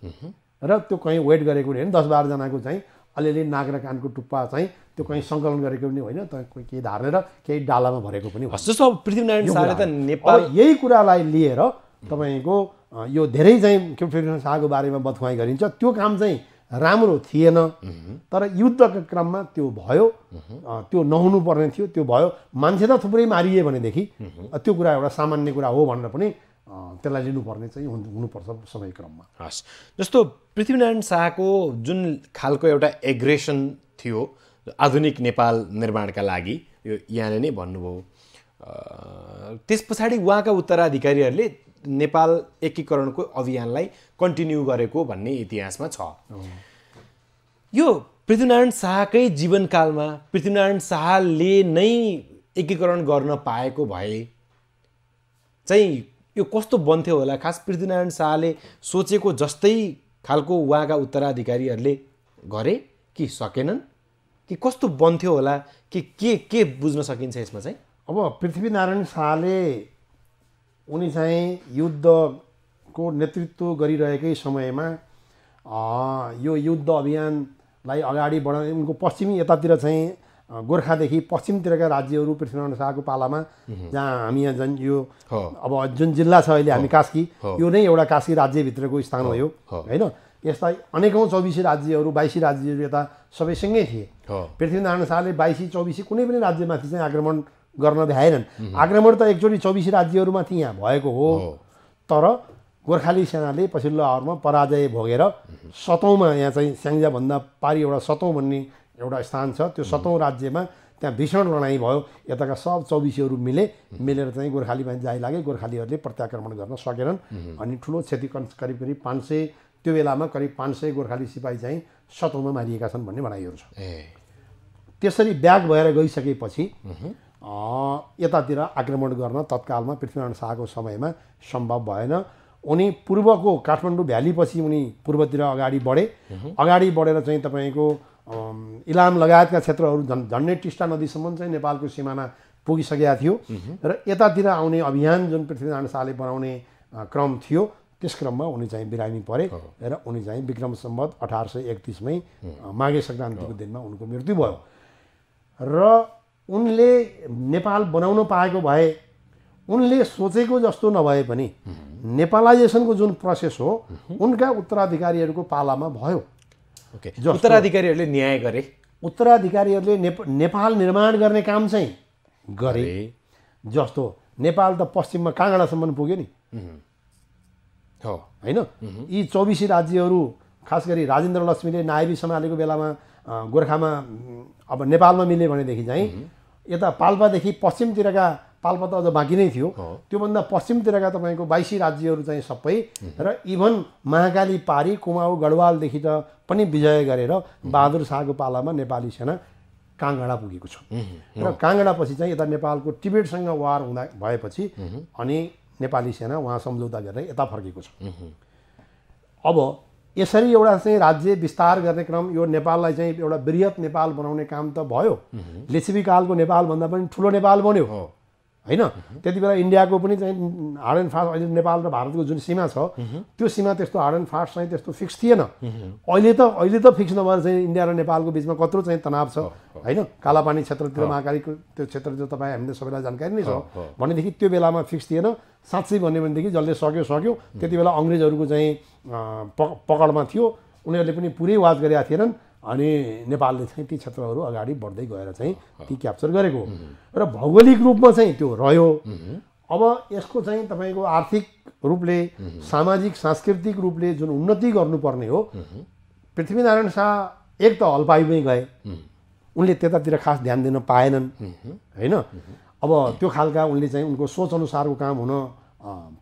र त्यो कहीँ वेट गरेको पनि होइन। 10-12जनाको चाहिँ अलिअलि नाक र कानको टुप्पा चाहिँ त्यो कहीँ सङ्कलन गरेको पनि होइन, केही धारेर केही डालामा भरेको पनि होइन। जस्तो पृथ्वीनारायण शाहले त नेपाल यही कुरालाई लिएर तपाईँको यो धेरै चाहिँ पृथ्वीनारायण शाहको बारेमा बथुवाइ गरिन्छ। त्यो काम चाहिँ राम्रो थिएन, तर युद्धको क्रममा त्यो भयो, त्यो नहुनु पर्ने थियो, त्यो भयो। मान्छे त थुप्रै मारिए भनेदेखि त्यो कुरा एउटा सामान्य कुरा हो भनेर पनि त्यसलाई लिनुपर्ने चाहिँ हुनुपर्छ समय क्रममा। हस्, जस्तो पृथ्वीनारायण शाहको जुन खालको एउटा एग्रेसन थियो आधुनिक नेपाल निर्माणका लागि, यो यहाँले नै भन्नुभयो, त्यस पछाडि उहाँका उत्तराधिकारीहरूले नेपाल एकीकरणको अभियानलाई कन्टिन्यू गरेको भन्ने इतिहासमा छ। यो पृथ्वीनारायण शाहकै जीवनकालमा पृथ्वीनारायण शाहले नै एकीकरण गर्न पाएको भए चाहिँ यो कस्तो बन्थ्यो होला? खास पृथ्वीनारायण शाहले सोचेको जस्तै खालको उहाँका उत्तराधिकारीहरूले गरे कि सकेनन्, कि कस्तो बन्थ्यो होला, कि के बुझ्न सकिन्छ यसमा चाहिँ? अब पृथ्वीनारायण शाहले उनी चाहिँ युद्धको नेतृत्व गरिरहेकै समयमा यो युद्ध अभियानलाई अगाडि बढाउने उनको पश्चिमी यतातिर चाहिँ गोर्खादेखि पश्चिमतिरका राज्यहरू पृथ्वीनारायण शाहको पालामा, जहाँ हामी यहाँ जुन यो अब जुन जिल्ला छ अहिले हामी कास्की, यो नै एउटा कास्की राज्यभित्रको स्थान हो यो, होइन? यसलाई अनेकौँ 24 राज्यहरू 22 राज्यहरू यता सबै सँगै थिए। पृथ्वीनारायण शाहले 22-24 कुनै पनि राज्यमाथि चाहिँ आक्रमण गर्न भ्याएनन्। आक्रमण त एकचोटि 24 राज्यहरूमाथि यहाँ भएको हो, तर गोर्खाली सेनाले पछिल्लो आवरमा पराजय भोगेर 7औँमा यहाँ चाहिँ स्याङ्जाभन्दा पारी एउटा 7औँ भन्ने एउटा स्थान छ, त्यो 7औँ राज्यमा त्यहाँ भीषण लडाइँ भयो। यताका सब 24हरू मिलेर चाहिँ गोर्खालीमाथि जाइ लागे। गोर्खालीहरूले प्रत्याक्रमण गर्न सकेनन् अनि ठुलो क्षति करिब 500, त्यो बेलामा करिब 500 गोर्खाली सिपाही चाहिँ 7औँमा मारिएका छन् भन्ने भनाइहरू छ। त्यसरी ब्याक भएर गइसकेपछि यतातिर आक्रमण गर्न तत्कालमा पृथ्वीनारायण शाहको समयमा सम्भव भएन। उनी पूर्वको काठमाडौँ भ्यालीपछि उनी पूर्वतिर अगाडि बढे। अगाडि बढेर चाहिँ तपाईँको इलाम लगायतका क्षेत्रहरू झन्डै टिस्टा नदीसम्म चाहिँ नेपालको सिमाना पुगिसकेका थियो र यतातिर आउने अभियान जुन पृथ्वीनारायण शाहले बनाउने क्रम थियो त्यस क्रममा उनी चाहिँ बिरामी परे र उनी चाहिँ विक्रम सम्वत 1831मै माघे सङ्क्रान्तिको दिनमा उनको मृत्यु भयो। र उनले नेपाल बनाउन पाएको भए उनले सोचेको जस्तो नभए पनि नेपालाइजेसनको जुन प्रोसेस हो उनका उत्तराधिकारीहरूको पालामा भयो। उत्तराधिकारीहरूले न्याय गरे, उत्तराधिकारीहरूले नेपाल निर्माण गर्ने काम चाहिँ गरे। जस्तो नेपाल त पश्चिममा काँगडासम्म पुग्यो नि, हो होइन। यी 24 राज्यहरू खास गरी राजेन्द्र लक्ष्मीले नायबी सम्हालेको बेलामा गोर्खामा अब नेपालमा मिले भनेदेखि चाहिँ यता पाल्पादेखि पश्चिमतिरका पाल्पा त अझ बाँकी नै थियो, त्योभन्दा पश्चिमतिरका तपाईँको 22 राज्यहरू चाहिँ सबै र इभन महाकाली पारी कुमाऊ गढवालदेखि त पनि विजय गरेर बहादुर शाहको पालामा नेपाली सेना काङ्गडा पुगेको छ। र काङ्गडापछि चाहिँ यता नेपालको टिबेटसँग वार हुँदा भएपछि अनि नेपाली सेना उहाँ सम्झौता गरेर यता फर्केको छ। अब यसरी एउटा चाहिँ राज्य विस्तार गर्ने क्रम, यो नेपाललाई चाहिँ एउटा बृहत नेपाल बनाउने काम त भयो। लिच्छवी कालको नेपालभन्दा पनि ठुलो नेपाल बन्यो होइन। त्यति बेला इन्डियाको पनि चाहिँ हार्ड एन्ड फास्ट, अहिले नेपाल र भारतको जुन सीमा छ त्यो सीमा त्यस्तो हार्ड एन्ड फास्ट चाहिँ त्यस्तो फिक्स थिएन। अहिले त फिक्स नभएर चाहिँ इन्डिया र नेपालको बिचमा कत्रो चाहिँ तनाव छ होइन। कालापानी क्षेत्रतिर महाकालीको त्यो क्षेत्रतिर तपाईँ हामीले सबैलाई जानकारी नै छ भनेदेखि त्यो बेलामा फिक्स थिएन। साँच्चै भन्यो भनेदेखि जसले सक्यो त्यति बेला अङ्ग्रेजहरूको चाहिँ पकडमा थियो, उनीहरूले पनि पुरै वाच गरेका थिएनन् अनि नेपालले चाहिँ ती क्षेत्रहरू अगाडि बढ्दै गएर चाहिँ ती क्याप्चर गरेको र भौगोलिक रूपमा चाहिँ त्यो रह्यो। अब यसको चाहिँ तपाईँको आर्थिक रूपले सामाजिक सांस्कृतिक रूपले जुन उन्नति गर्नुपर्ने हो, पृथ्वीनारायण शाह एक त हलपाइमै गए, उनले त्यतातिर खास ध्यान दिन पाएनन् होइन। अब त्यो खालका उनले चाहिँ उनको सोच अनुसारको काम हुन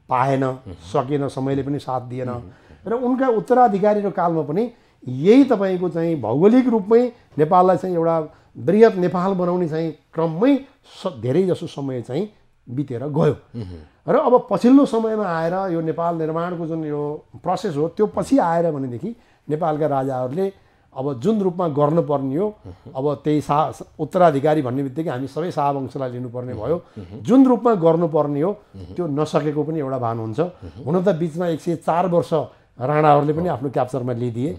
पाएन, सकेन, समयले पनि साथ दिएन र उनका उत्तराधिकारीको कालमा पनि यही तपाईँको चाहिँ भौगोलिक रूपमै नेपाललाई चाहिँ एउटा बृहत नेपाल बनाउने चाहिँ क्रममै धेरै जसो समय चाहिँ बितेर गयो र अब पछिल्लो समयमा आएर यो नेपाल निर्माणको जुन यो प्रोसेस हो त्यो पछि आएर भनेदेखि नेपालका राजाहरूले अब जुन रूपमा गर्नुपर्ने हो, अब त्यही उत्तराधिकारी भन्ने बित्तिकै हामी सबै शाहवंशलाई लिनुपर्ने भयो, जुन रूपमा गर्नुपर्ने हो त्यो नसकेको पनि एउटा भान हुन्छ। हुन त बिचमा 104 वर्ष राणाहरूले पनि आफ्नो क्याप्चरमा लिइदिए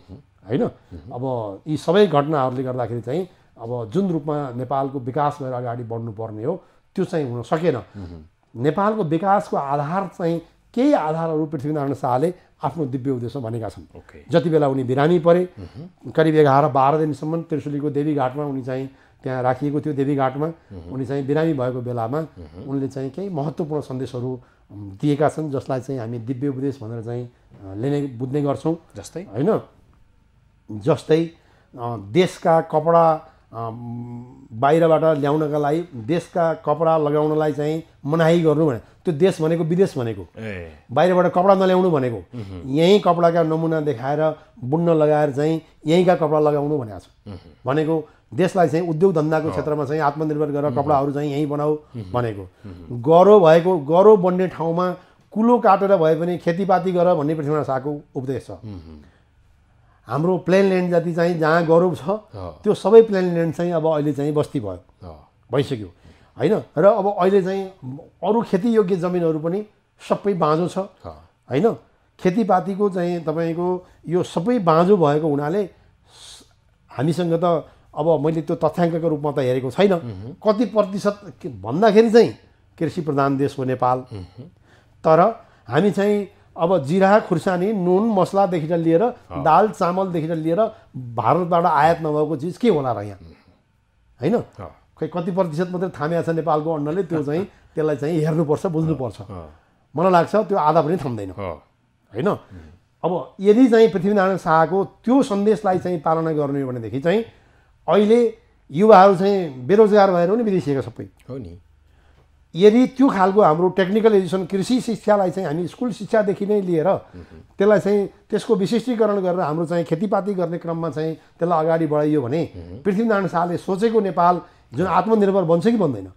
होइन। अब यी सबै घटनाहरूले गर्दाखेरि चाहिँ अब जुन रूपमा नेपालको विकास भएर अगाडि बढ्नुपर्ने हो त्यो चाहिँ हुन सकेन। नेपालको विकासको आधार चाहिँ केही आधारहरू पृथ्वीनारायण शाहले आफ्नो दिव्य उद्देश्यमा भनेका छन्। जति बेला उनी बिरामी परे करिब 11-12 दिनसम्म त्रिशुलीको देवीघाटमा उनी चाहिँ त्यहाँ राखिएको थियो। देवीघाटमा उनी चाहिँ बिरामी भएको बेलामा उनले चाहिँ केही महत्त्वपूर्ण सन्देशहरू दिएका छन् जसलाई चाहिँ हामी दिव्य उपदेश भनेर चाहिँ लिने बुझ्ने गर्छौँ। जस्तै होइन, जस्तै देशका कपडा बाहिरबाट ल्याउनका लागि देशका कपडा लगाउनलाई चाहिँ मनाही गर्नु भने त्यो देश भनेको विदेश भनेको, बाहिरबाट कपडा नल्याउनु भनेको, यहीँ कपडाका नमुना देखाएर बुन्न लगाएर चाहिँ यहीँका कपडा लगाउनु भनेको छ। भनेको देशलाई चाहिँ उद्योग धन्दाको क्षेत्रमा चाहिँ आत्मनिर्भर गरेर कपडाहरू चाहिँ यहीँ बनाऊ भनेको। गह्रो बन्ने ठाउँमा कुलो काटेर भए पनि खेतीपाती गर भन्ने पृथ्वीनारायण शाहको उपदेश छ। हाम्रो प्लेन ल्यान्ड जति चाहिँ जहाँ गह्रो छ त्यो सबै प्लेन ल्यान्ड चाहिँ अब अहिले चाहिँ बस्ती भइसक्यो होइन। र अब अहिले चाहिँ अरू खेतीयोग्य जमिनहरू पनि सबै बाँझो छ होइन। खेतीपातीको चाहिँ तपाईँको यो सबै बाँझो भएको हुनाले हामीसँग त अब मैले त्यो तथ्याङ्कको रूपमा त हेरेको छैन कति प्रतिशत भन्दाखेरि चाहिँ कृषि प्रधान देश हो नेपाल, तर हामी चाहिँ अब जिरा खुर्सानी नुन मसलादेखि लिएर दाल चामलदेखि लिएर भारतबाट आयात नभएको चिज के होला र यहाँ होइन। खै कति प्रतिशत मात्रै थामिएको छ नेपालको अन्नले, त्यो चाहिँ त्यसलाई चाहिँ हेर्नुपर्छ, बुझ्नुपर्छ। मलाई लाग्छ त्यो आधा पनि थाम्दैन होइन। अब यदि चाहिँ पृथ्वीनारायण शाहको त्यो सन्देशलाई चाहिँ पालना गर्ने हो भनेदेखि चाहिँ अहिले युवाहरू चाहिँ बेरोजगार भएर पनि विदेशिएका सबै हो नि। यदि त्यो खालको हाम्रो टेक्निकल एजुकेसन कृषि शिक्षालाई चाहिँ हामी स्कुल शिक्षादेखि नै लिएर त्यसलाई चाहिँ त्यसको विशिष्टीकरण गरेर हाम्रो चाहिँ खेतीपाती गर्ने क्रममा चाहिँ त्यसलाई अगाडि बढाइयो भने पृथ्वीनारायण शाहले सोचेको नेपाल जुन आत्मनिर्भर बन्छ कि बन्दैन।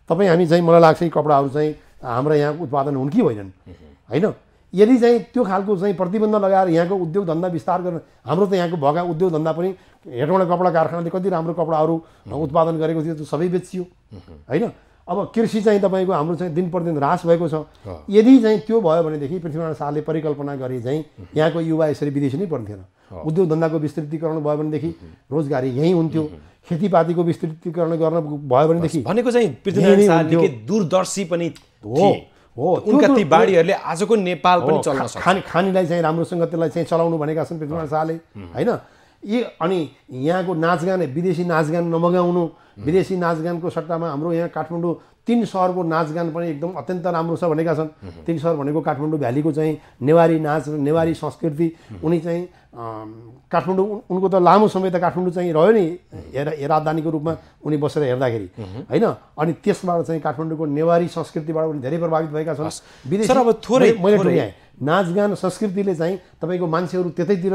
तपाईँ हामी चाहिँ मलाई लाग्छ कपडाहरू चाहिँ हाम्रा यहाँ उत्पादन हुन् कि होइनन् होइन। यदि चाहिँ त्यो खालको चाहिँ प्रतिबन्ध लगाएर यहाँको उद्योग धन्दा विस्तार गर्न, हाम्रो त यहाँको भएका उद्योग धन्दा पनि हेटौँडा कपडा कारखानाले कति राम्रो कपडाहरू उत्पादन गरेको थियो त्यो सबै बेचियो होइन। अब कृषि चाहिँ तपाईँको हाम्रो चाहिँ दिन प्रतिदिन ह्रास भएको छ। यदि चाहिँ त्यो भयो भनेदेखि पृथ्वीनारायण शाहले परिकल्पना गरे चाहिँ यहाँको युवा यसरी विदेशी नै पर्न्थेन। उद्योग धन्दाको विस्तृतीकरण भयो भनेदेखि रोजगारी यहीँ हुन्थ्यो, खेतीपातीको विस्तृतीकरण गर्न भयो भनेदेखि भनेको चाहिँ पृथ्वीनारायण शाहले दूरदर्शी पनि हो। उनका ती बाढीहरूले आजको नेपाल पनि चल्न सक्छ। खानीलाई चाहिँ राम्रोसँग त्यसलाई चाहिँ चलाउनु भनेका छन् पृथ्वीनारायण शाहले होइन। अनि यहाँको नाचगान विदेशी नाचगान नमगाउनु, विदेशी नाचगानको सट्टामा हाम्रो यहाँ काठमाडौँ 3 सहरको नाचगान पनि एकदम अत्यन्त राम्रो छ भनेका छन्। 3 सहर भनेको काठमाडौँ भ्यालीको चाहिँ नेवारी नाच र नेवारी संस्कृति, उनी चाहिँ काठमाडौँ उनको त लामो समय त काठमाडौँ चाहिँ रह्यो नि राजधानीको रूपमा उनी बसेर हेर्दाखेरि होइन। अनि त्यसबाट चाहिँ काठमाडौँको नेवारी संस्कृतिबाट उनी धेरै प्रभावित भएका छन्। विदेशी मैले टुङ्ग्याएँ नाचगान संस्कृतिले चाहिँ तपाईँको मान्छेहरू त्यतैतिर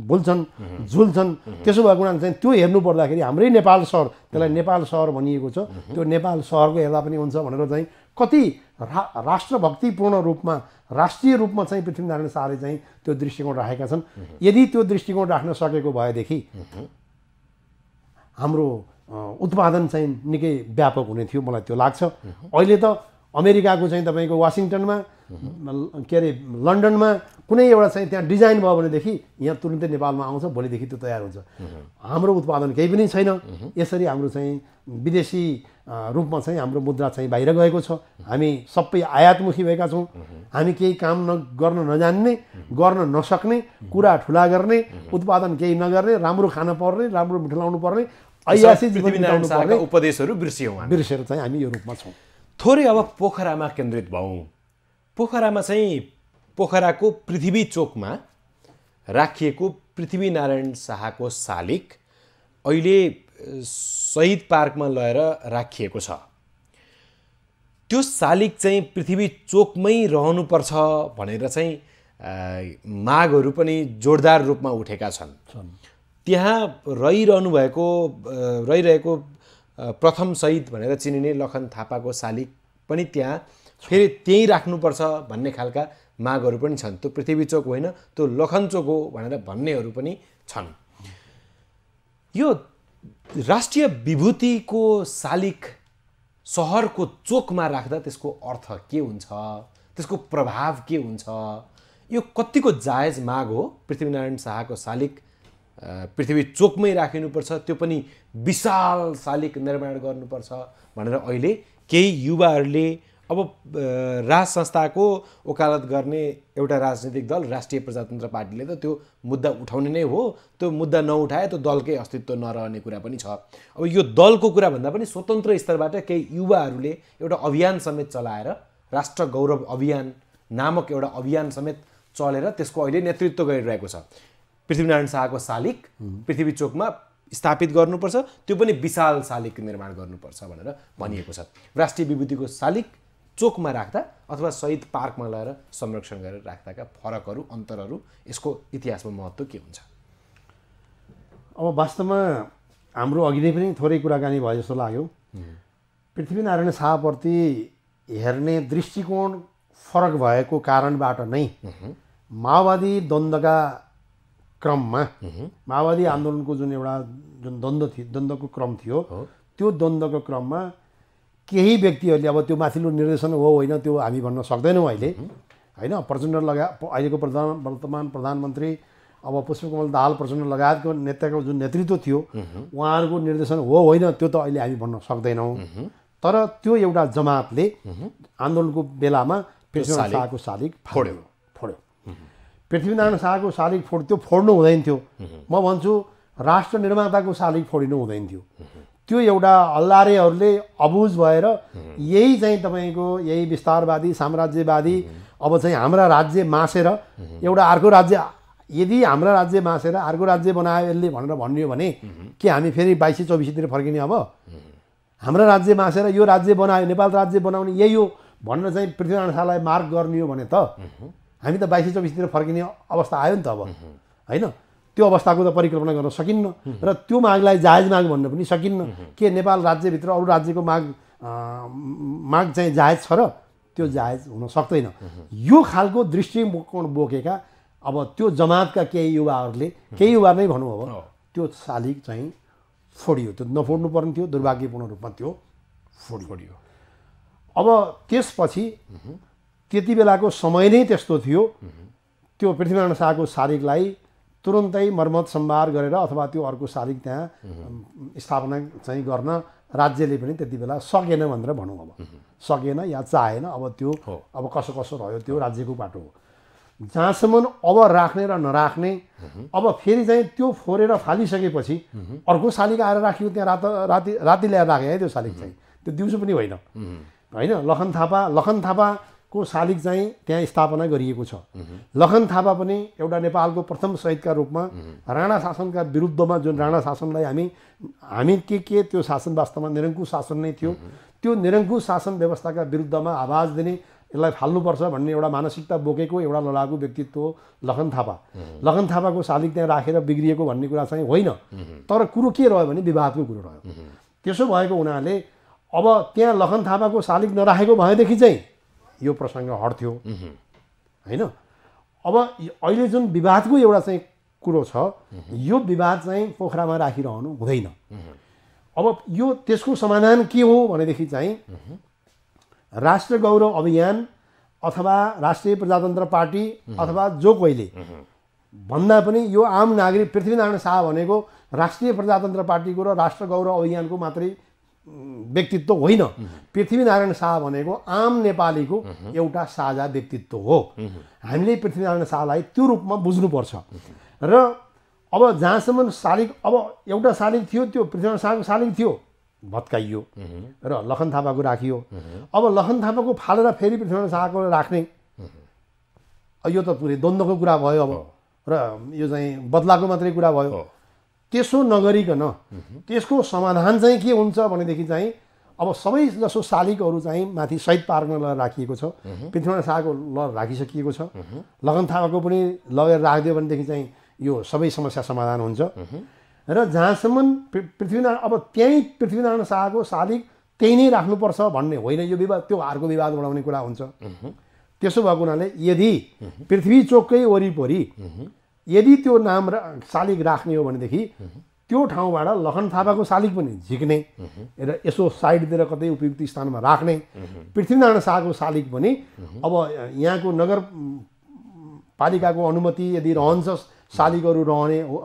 बोल्छन् झुल्छन्। त्यसो भएको हुनाले चाहिँ त्यो हेर्नु पर्दाखेरि हाम्रै नेपाल सहर, त्यसलाई नेपाल सहर भनिएको छ, त्यो नेपाल सहरको हेर्दा पनि हुन्छ भनेर चाहिँ कति राष्ट्रभक्तिपूर्ण रूपमा राष्ट्रिय रूपमा चाहिँ पृथ्वीनारायण शाहले चाहिँ त्यो दृष्टिकोण राखेका छन्। यदि त्यो दृष्टिकोण राख्न सकेको भएदेखि हाम्रो उत्पादन चाहिँ निकै व्यापक हुने थियो, मलाई त्यो लाग्छ। अहिले त अमेरिकाको चाहिँ तपाईँको वासिङटनमा के अरे लन्डनमा कुनै एउटा चाहिँ त्यहाँ डिजाइन भयो भनेदेखि यहाँ तुरुन्तै नेपालमा आउँछ, भोलिदेखि त्यो तयार हुन्छ। हाम्रो उत्पादन केही पनि छैन। यसरी हाम्रो चाहिँ विदेशी रूपमा चाहिँ हाम्रो मुद्रा चाहिँ बाहिर गएको छ। हामी सबै आयातमुखी भएका छौँ। हामी केही काम गर्न नजान्ने, गर्न नसक्ने, कुरा ठुला गर्ने, उत्पादन केही नगर्ने, राम्रो खान पर्ने, राम्रो मिठो पर्ने, ऐयासी जीवन बिताउनु पर्ने उपदेशहरू बिर्सेर चाहिँ हामी यो रूपमा छौँ। थोरै अब पोखरामा केन्द्रित भयौँ। पोखरामा चाहिँ पोखराको पृथ्वी चोकमा राखिएको पृथ्वीनारायण शाहको शालिग अहिले शहीद पार्कमा लगेर राखिएको छ। त्यो शालिग चाहिँ पृथ्वी चोकमै रहनुपर्छ भनेर चाहिँ मागहरू पनि जोरदार रूपमा उठेका छन्। त्यहाँ रहिरहेको प्रथम शहीद भनेर चिनिने लखन थापाको शालिग पनि त्यहाँ फेरि त्यहीँ राख्नुपर्छ भन्ने खालका मागहरू पनि छन्। त्यो पृथ्वी चोक होइन, त्यो लखन चोक हो भनेर भन्नेहरू पनि छन्। यो राष्ट्रिय विभूतिको शालिग सहरको चोकमा राख्दा त्यसको अर्थ के हुन्छ, त्यसको प्रभाव के हुन्छ, यो कतिको जायज माग हो? पृथ्वीनारायण शाहको शालिग पृथ्वी चोकमै राखिनुपर्छ, त्यो पनि विशाल शालिग निर्माण गर्नुपर्छ भनेर अहिले केही युवाहरूले अब राज संस्थाको वकालत गर्ने एउटा राजनीतिक दल राष्ट्रिय प्रजातन्त्र पार्टीले त त्यो मुद्दा उठाउने नै हो। त्यो मुद्दा नउठाए त्यो दलकै अस्तित्व नरहने कुरा पनि छ। अब यो दलको कुरा भन्दा पनि स्वतन्त्र स्तरबाट केही युवाहरूले एउटा अभियान समेत चलाएर राष्ट्र गौरव अभियान नामक एउटा अभियान समेत चलेर त्यसको अहिले नेतृत्व गरिरहेको छ। पृथ्वीनारायण शाहको शालिग पृथ्वी चोकमा स्थापित गर्नुपर्छ, त्यो पनि विशाल शालिग निर्माण गर्नुपर्छ भनेर भनिएको छ। राष्ट्रिय विभूतिको शालिग चोकमा राख्दा अथवा शहीद पार्कमा लगेर संरक्षण गरेर राख्दाका फरकहरू, अन्तरहरू, यसको इतिहासमा महत्त्व के हुन्छ? अब वास्तवमा हाम्रो अघि नै पनि थोरै कुराकानी भयो जस्तो लाग्यो। पृथ्वीनारायण शाहप्रति हेर्ने दृष्टिकोण फरक भएको कारणबाट नै माओवादी द्वन्द्वका क्रममा माओवादी आन्दोलनको जुन द्वन्द्वको क्रम थियो, त्यो द्वन्द्वको क्रममा केही व्यक्तिहरूले अब त्यो माथिल्लो निर्देशन हो होइन त्यो हामी भन्न सक्दैनौँ अहिले होइन। प्रचण्ड अहिलेको वर्तमान प्रधानमन्त्री अब पुष्पकमल दाहाल प्रचण्ड लगायतको नेताको जुन नेतृत्व थियो उहाँहरूको निर्देशन हो होइन त्यो त अहिले हामी भन्न सक्दैनौँ। तर त्यो एउटा जमातले आन्दोलनको बेलामा पृथ्वीनारायण शाहको शालिग फोड्यो। पृथ्वीनारायण शाहको शालिग त्यो फोड्नु हुँदैन थियो। म भन्छु राष्ट्र निर्माताको शालिग फोडिनु हुँदैन थियो। त्यो एउटा अल्लारेहरूले अबुझ भएर यही चाहिँ तपाईँको यही विस्तारवादी साम्राज्यवादी अब चाहिँ हाम्रा राज्य मासेर एउटा अर्को राज्य, यदि हाम्रा राज्य मासेर अर्को राज्य बनायो यसले भनेर भन्यो भने के हामी फेरि 2224तिर फर्किने? अब हाम्रा राज्य मासेर यो राज्य बनायो, नेपाल राज्य बनाउने यही हो भनेर चाहिँ पृथ्वीनारायण शाहलाई मार्क गर्ने हो भने त हामी त 2224तिर फर्किने अवस्था आयो नि त अब होइन। त्यो अवस्थाको त परिकल्पना गर्न सकिन्न र त्यो मागलाई जायज माग भन्न पनि सकिन्न। के नेपाल राज्यभित्र अरू राज्यको माग चाहिँ जायज छ र? त्यो जायज हुन सक्दैन। यो खालको दृष्टिकोण बोकेका अब त्यो जमातका केही युवा नै भनौँ अब त्यो शालिग चाहिँ फोडियो। त्यो नफोड्नु पर्ने थियो, दुर्भाग्यपूर्ण रूपमा त्यो फोडियो। अब त्यसपछि त्यति बेलाको समय नै त्यस्तो थियो। त्यो पृथ्वीनारायण शाहको शालिगलाई तुरुन्तै मर्मत सम्भार गरेर अथवा त्यो अर्को शालिग त्यहाँ स्थापना चाहिँ गर्न राज्यले पनि त्यति बेला सकेन भनेर भनौँ। अब सकेन या चाहेन, अब त्यो अब कसो रह्यो त्यो राज्यको बाटो हो। जहाँसम्म अब राख्ने र नराख्ने, अब फेरि चाहिँ त्यो फोरेर फालिसकेपछि अर्को शालिग आएर राखियो त्यहाँ राति ल्याएर राखे है त्यो शालिग चाहिँ, त्यो दिउँसो पनि होइन होइन। लखन थापाको शालिग चाहिँ त्यहाँ स्थापना गरिएको छ। लखन थापा पनि एउटा नेपालको प्रथम शहीदका रूपमा राणा शासनका विरुद्धमा, जुन राणा शासनलाई हामी के त्यो शासन वास्तवमा निरङ्कुश शासन नै थियो, त्यो निरङ्कुश शासन व्यवस्थाका विरुद्धमा आवाज दिने, यसलाई फाल्नुपर्छ भन्ने एउटा मानसिकता बोकेको एउटा लडाकु व्यक्तित्व हो लखन थापा। लखन थापाको शालिग त्यहाँ राखेर बिग्रिएको भन्ने कुरा चाहिँ होइन, तर कुरो के रह्यो भने विवादको कुरो रह्यो। त्यसो भएको हुनाले अब त्यहाँ लखन थापाको शालिग नराखेको भएदेखि चाहिँ यो प्रसङ्ग हट्थ्यो होइन। अब अहिले जुन विवादको एउटा चाहिँ कुरो छ, यो विवाद चाहिँ पोखरामा राखिरहनु हुँदैन। अब यो त्यसको समाधान के हो भनेदेखि चाहिँ राष्ट्र गौरव अभियान अथवा राष्ट्रिय प्रजातन्त्र पार्टी अथवा जो कोहीले भन्दा पनि यो आम नागरिक पृथ्वीनारायण शाह भनेको राष्ट्रिय प्रजातन्त्र पार्टीको र राष्ट्र गौरव अभियानको मात्रै व्यक्तित्व होइन। पृथ्वीनारायण शाह भनेको आम नेपालीको एउटा साझा व्यक्तित्व हो। हामीले पृथ्वीनारायण शाहलाई त्यो रूपमा बुझ्नुपर्छ। र अब जहाँसम्म शालिग, अब एउटा शालिग थियो, त्यो पृथ्वीनारायण शाहको शालिग थियो, भत्काइयो र लखन थापाको राखियो। अब लखन थापाको फालेर फेरि पृथ्वीनारायण शाहको राख्ने, यो त पुरै द्वन्द्वको कुरा भयो। अब र यो चाहिँ बदलाको मात्रै कुरा भयो। त्यसो नगरिकन त्यसको समाधान चाहिँ के हुन्छ भनेदेखि चाहिँ अब सबै जसो शालिगहरू चाहिँ माथि शहीद पार्कमा लगेर राखिएको छ, पृथ्वीनारायण शाहको राखिसकिएको छ, लखन थापाको पनि लगेर राखिदियो भनेदेखि चाहिँ यो सबै समस्या समाधान हुन्छ। र जहाँसम्म पृथ्वीनारायण, अब त्यहीँ पृथ्वीनारायण शाहको शालिग त्यही नै राख्नुपर्छ भन्ने होइन, यो विवाद त्यो अर्को विवाद बढाउने कुरा हुन्छ। त्यसो भएको हुनाले यदि पृथ्वी चोककै वरिपरि यदि त्यो नाम शालिग राख्ने हो भनेदेखि त्यो ठाउँबाट लखन थापाको शालिग पनि झिक्ने र यसो साइडतिर कतै उपयुक्त स्थानमा राख्ने, पृथ्वीनारायण शाहको शालिग पनि अब यहाँको नगरपालिकाको अनुमति यदि रहन्छ शालिगहरू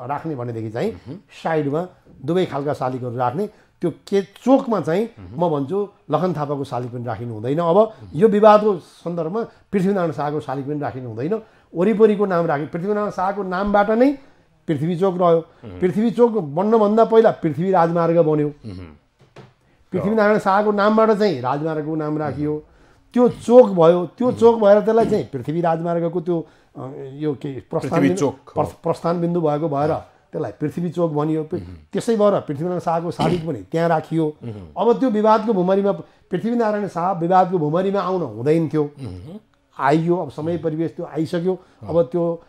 राख्ने भनेदेखि चाहिँ साइडमा दुवै खालका शालिगहरू राख्ने। त्यो के चोकमा चाहिँ म भन्छु लखन थापाको शालिग पनि राखिनु हुँदैन। अब यो विवादको सन्दर्भमा पृथ्वीनारायण शाहको शालिग पनि राखिनु हुँदैन। वरिपरिको नाम राख्यो, पृथ्वीनारायण शाहको नामबाट नै पृथ्वी चोक रह्यो। पृथ्वी चोक बन्नभन्दा पहिला पृथ्वी राजमार्ग बन्यो। पृथ्वीनारायण शाहको नामबाट चाहिँ राजमार्गको नाम राखियो, त्यो चोक भयो। त्यो चोक भएर त्यसलाई चाहिँ पृथ्वी राजमार्गको त्यो यो के प्रस्थान बिन्दु भएको भएर त्यसलाई पृथ्वी चोक भनियो। त्यसै भएर पृथ्वीनारायण शाहको शालिग पनि त्यहाँ राखियो। अब त्यो विवादको भुमरीमा पृथ्वीनारायण शाह विवादको भुमरीमा आउन हुँदैन थियो, आइयो। अब समय परिवेश त्यो आइसक्यो। अब त्यो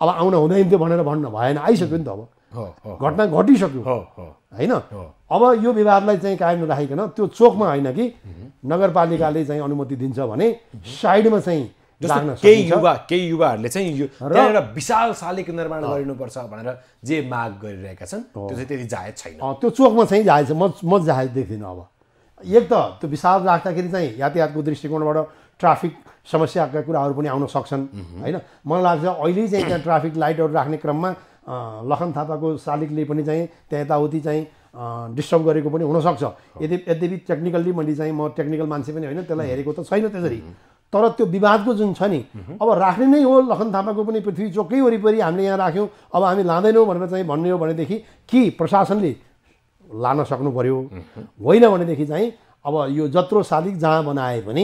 अब आउन हुँदैन थियो भनेर भन्न भएन, आइसक्यो नि त। अब घटना घटिसक्यो होइन। अब यो विवादलाई चाहिँ कायम नराखिकन त्यो चोकमा होइन कि नगरपालिकाले चाहिँ अनुमति दिन्छ भने साइडमा चाहिँ केही युवाहरूले चाहिँ यो एउटा विशाल शालिग निर्माण गरिनुपर्छ भनेर जे माग गरिरहेका छन्, त्यो चाहिँ त्यति जायज छैन। त्यो चोकमा चाहिँ जायज, म जायज देख्दिनँ। अब एक त त्यो विशाल राख्दाखेरि चाहिँ यातायातको दृष्टिकोणबाट ट्राफिक समस्याका कुराहरू पनि आउन सक्छन् होइन। मलाई लाग्छ अहिले चाहिँ त्यहाँ ट्राफिक लाइटहरू राख्ने क्रममा लखन थापाको शालिगले पनि चाहिँ त्यहाँ यताउति चाहिँ डिस्टर्ब गरेको पनि हुनसक्छ। यद्यपि टेक्निकल्ली मैले चाहिँ, म टेक्निकल मान्छे पनि होइन, त्यसलाई हेरेको त छैन त्यसरी। तर त्यो विवादको जुन छ नि, अब राख्ने नै हो लखन थापाको पनि पृथ्वी चोककै वरिपरि हामीले यहाँ राख्यौँ, अब हामी लाँदैनौँ भनेर चाहिँ भन्ने हो भनेदेखि कि प्रशासनले लान सक्नु पर्यो। होइन भनेदेखि चाहिँ अब यो जत्रो शालिग जहाँ बनाए पनि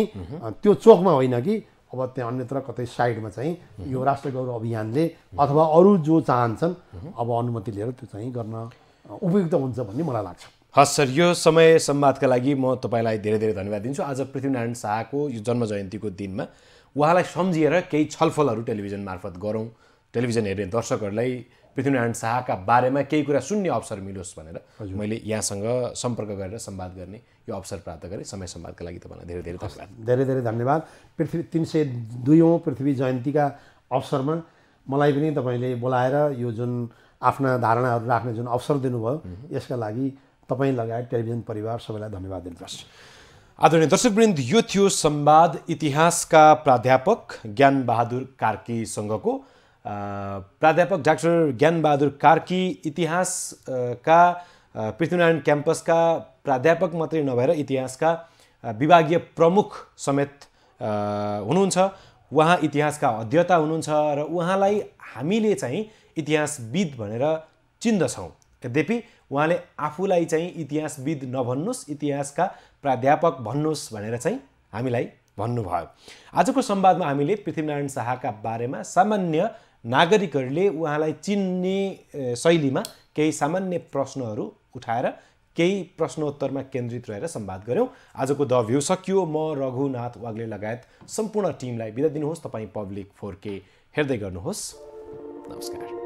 त्यो चोकमा होइन कि अब त्यहाँ अन्यत्र कतै साइडमा चाहिँ यो राष्ट्र गौरव अभियानले अथवा अरू जो चाहन्छन् अब अनुमति लिएर त्यो चाहिँ गर्न उपयुक्त हुन्छ भन्ने मलाई लाग्छ। हस् सर, यो समय संवादका लागि म तपाईँलाई धेरै धेरै धन्यवाद दिन्छु। आज पृथ्वीनारायण शाहको यो जन्म जयन्तीको दिनमा उहाँलाई सम्झिएर केही छलफलहरू टेलिभिजन मार्फत गरौँ, टेलिभिजन हेर्ने दर्शकहरूलाई पृथ्वीनारायण शाहका बारेमा केही कुरा सुन्ने अवसर मिलोस् भनेर मैले यहाँसँग सम्पर्क गरेर संवाद गर्ने यो अवसर प्राप्त गरेँ। समय संवादका लागि तपाईँलाई धेरै धेरै धन्यवाद। धेरै धेरै धन्यवाद। 302औं पृथ्वी जयन्तीका अवसरमा मलाई पनि तपाईँले बोलाएर यो जुन आफ्ना धारणाहरू राख्ने जुन अवसर दिनुभयो, यसका लागि तपाईँ लगायत टेलिभिजन परिवार सबैलाई धन्यवाद दिन चाहन्छु। आदरणीय दर्शकवृन्द, यो थियो संवाद इतिहासका प्राध्यापक ज्ञानबहादुर कार्कीसँगको। प्राध्यापक डाक्टर ज्ञानबहादुर कार्की इतिहासका पृथ्वीनारायण क्याम्पसका प्राध्यापक मात्रै नभएर इतिहासका विभागीय प्रमुख समेत हुनुहुन्छ। उहाँ इतिहासका अध्येता हुनुहुन्छ र उहाँलाई हामीले चाहिँ इतिहासविद भनेर चिन्दछौँ। यद्यपि उहाँले आफूलाई चाहिँ इतिहासविद नभन्नुहोस्, इतिहासका प्राध्यापक भन्नुहोस् भनेर चाहिँ हामीलाई भन्नुभयो। आजको संवादमा हामीले पृथ्वीनारायण शाहका बारेमा सामान्य नागरिकहरूले उहाँलाई चिन्ने शैलीमा केही सामान्य प्रश्नहरू उठाएर केही प्रश्नोत्तरमा केन्द्रित रहेर संवाद गऱ्यौँ। आजको द भ्यू सकियो। म रघुनाथ वाग्ले लगायत सम्पूर्ण टिमलाई बिदा दिनुहोस्। तपाईँ पब्लिक 4K हेर्दै गर्नुहोस्। नमस्कार।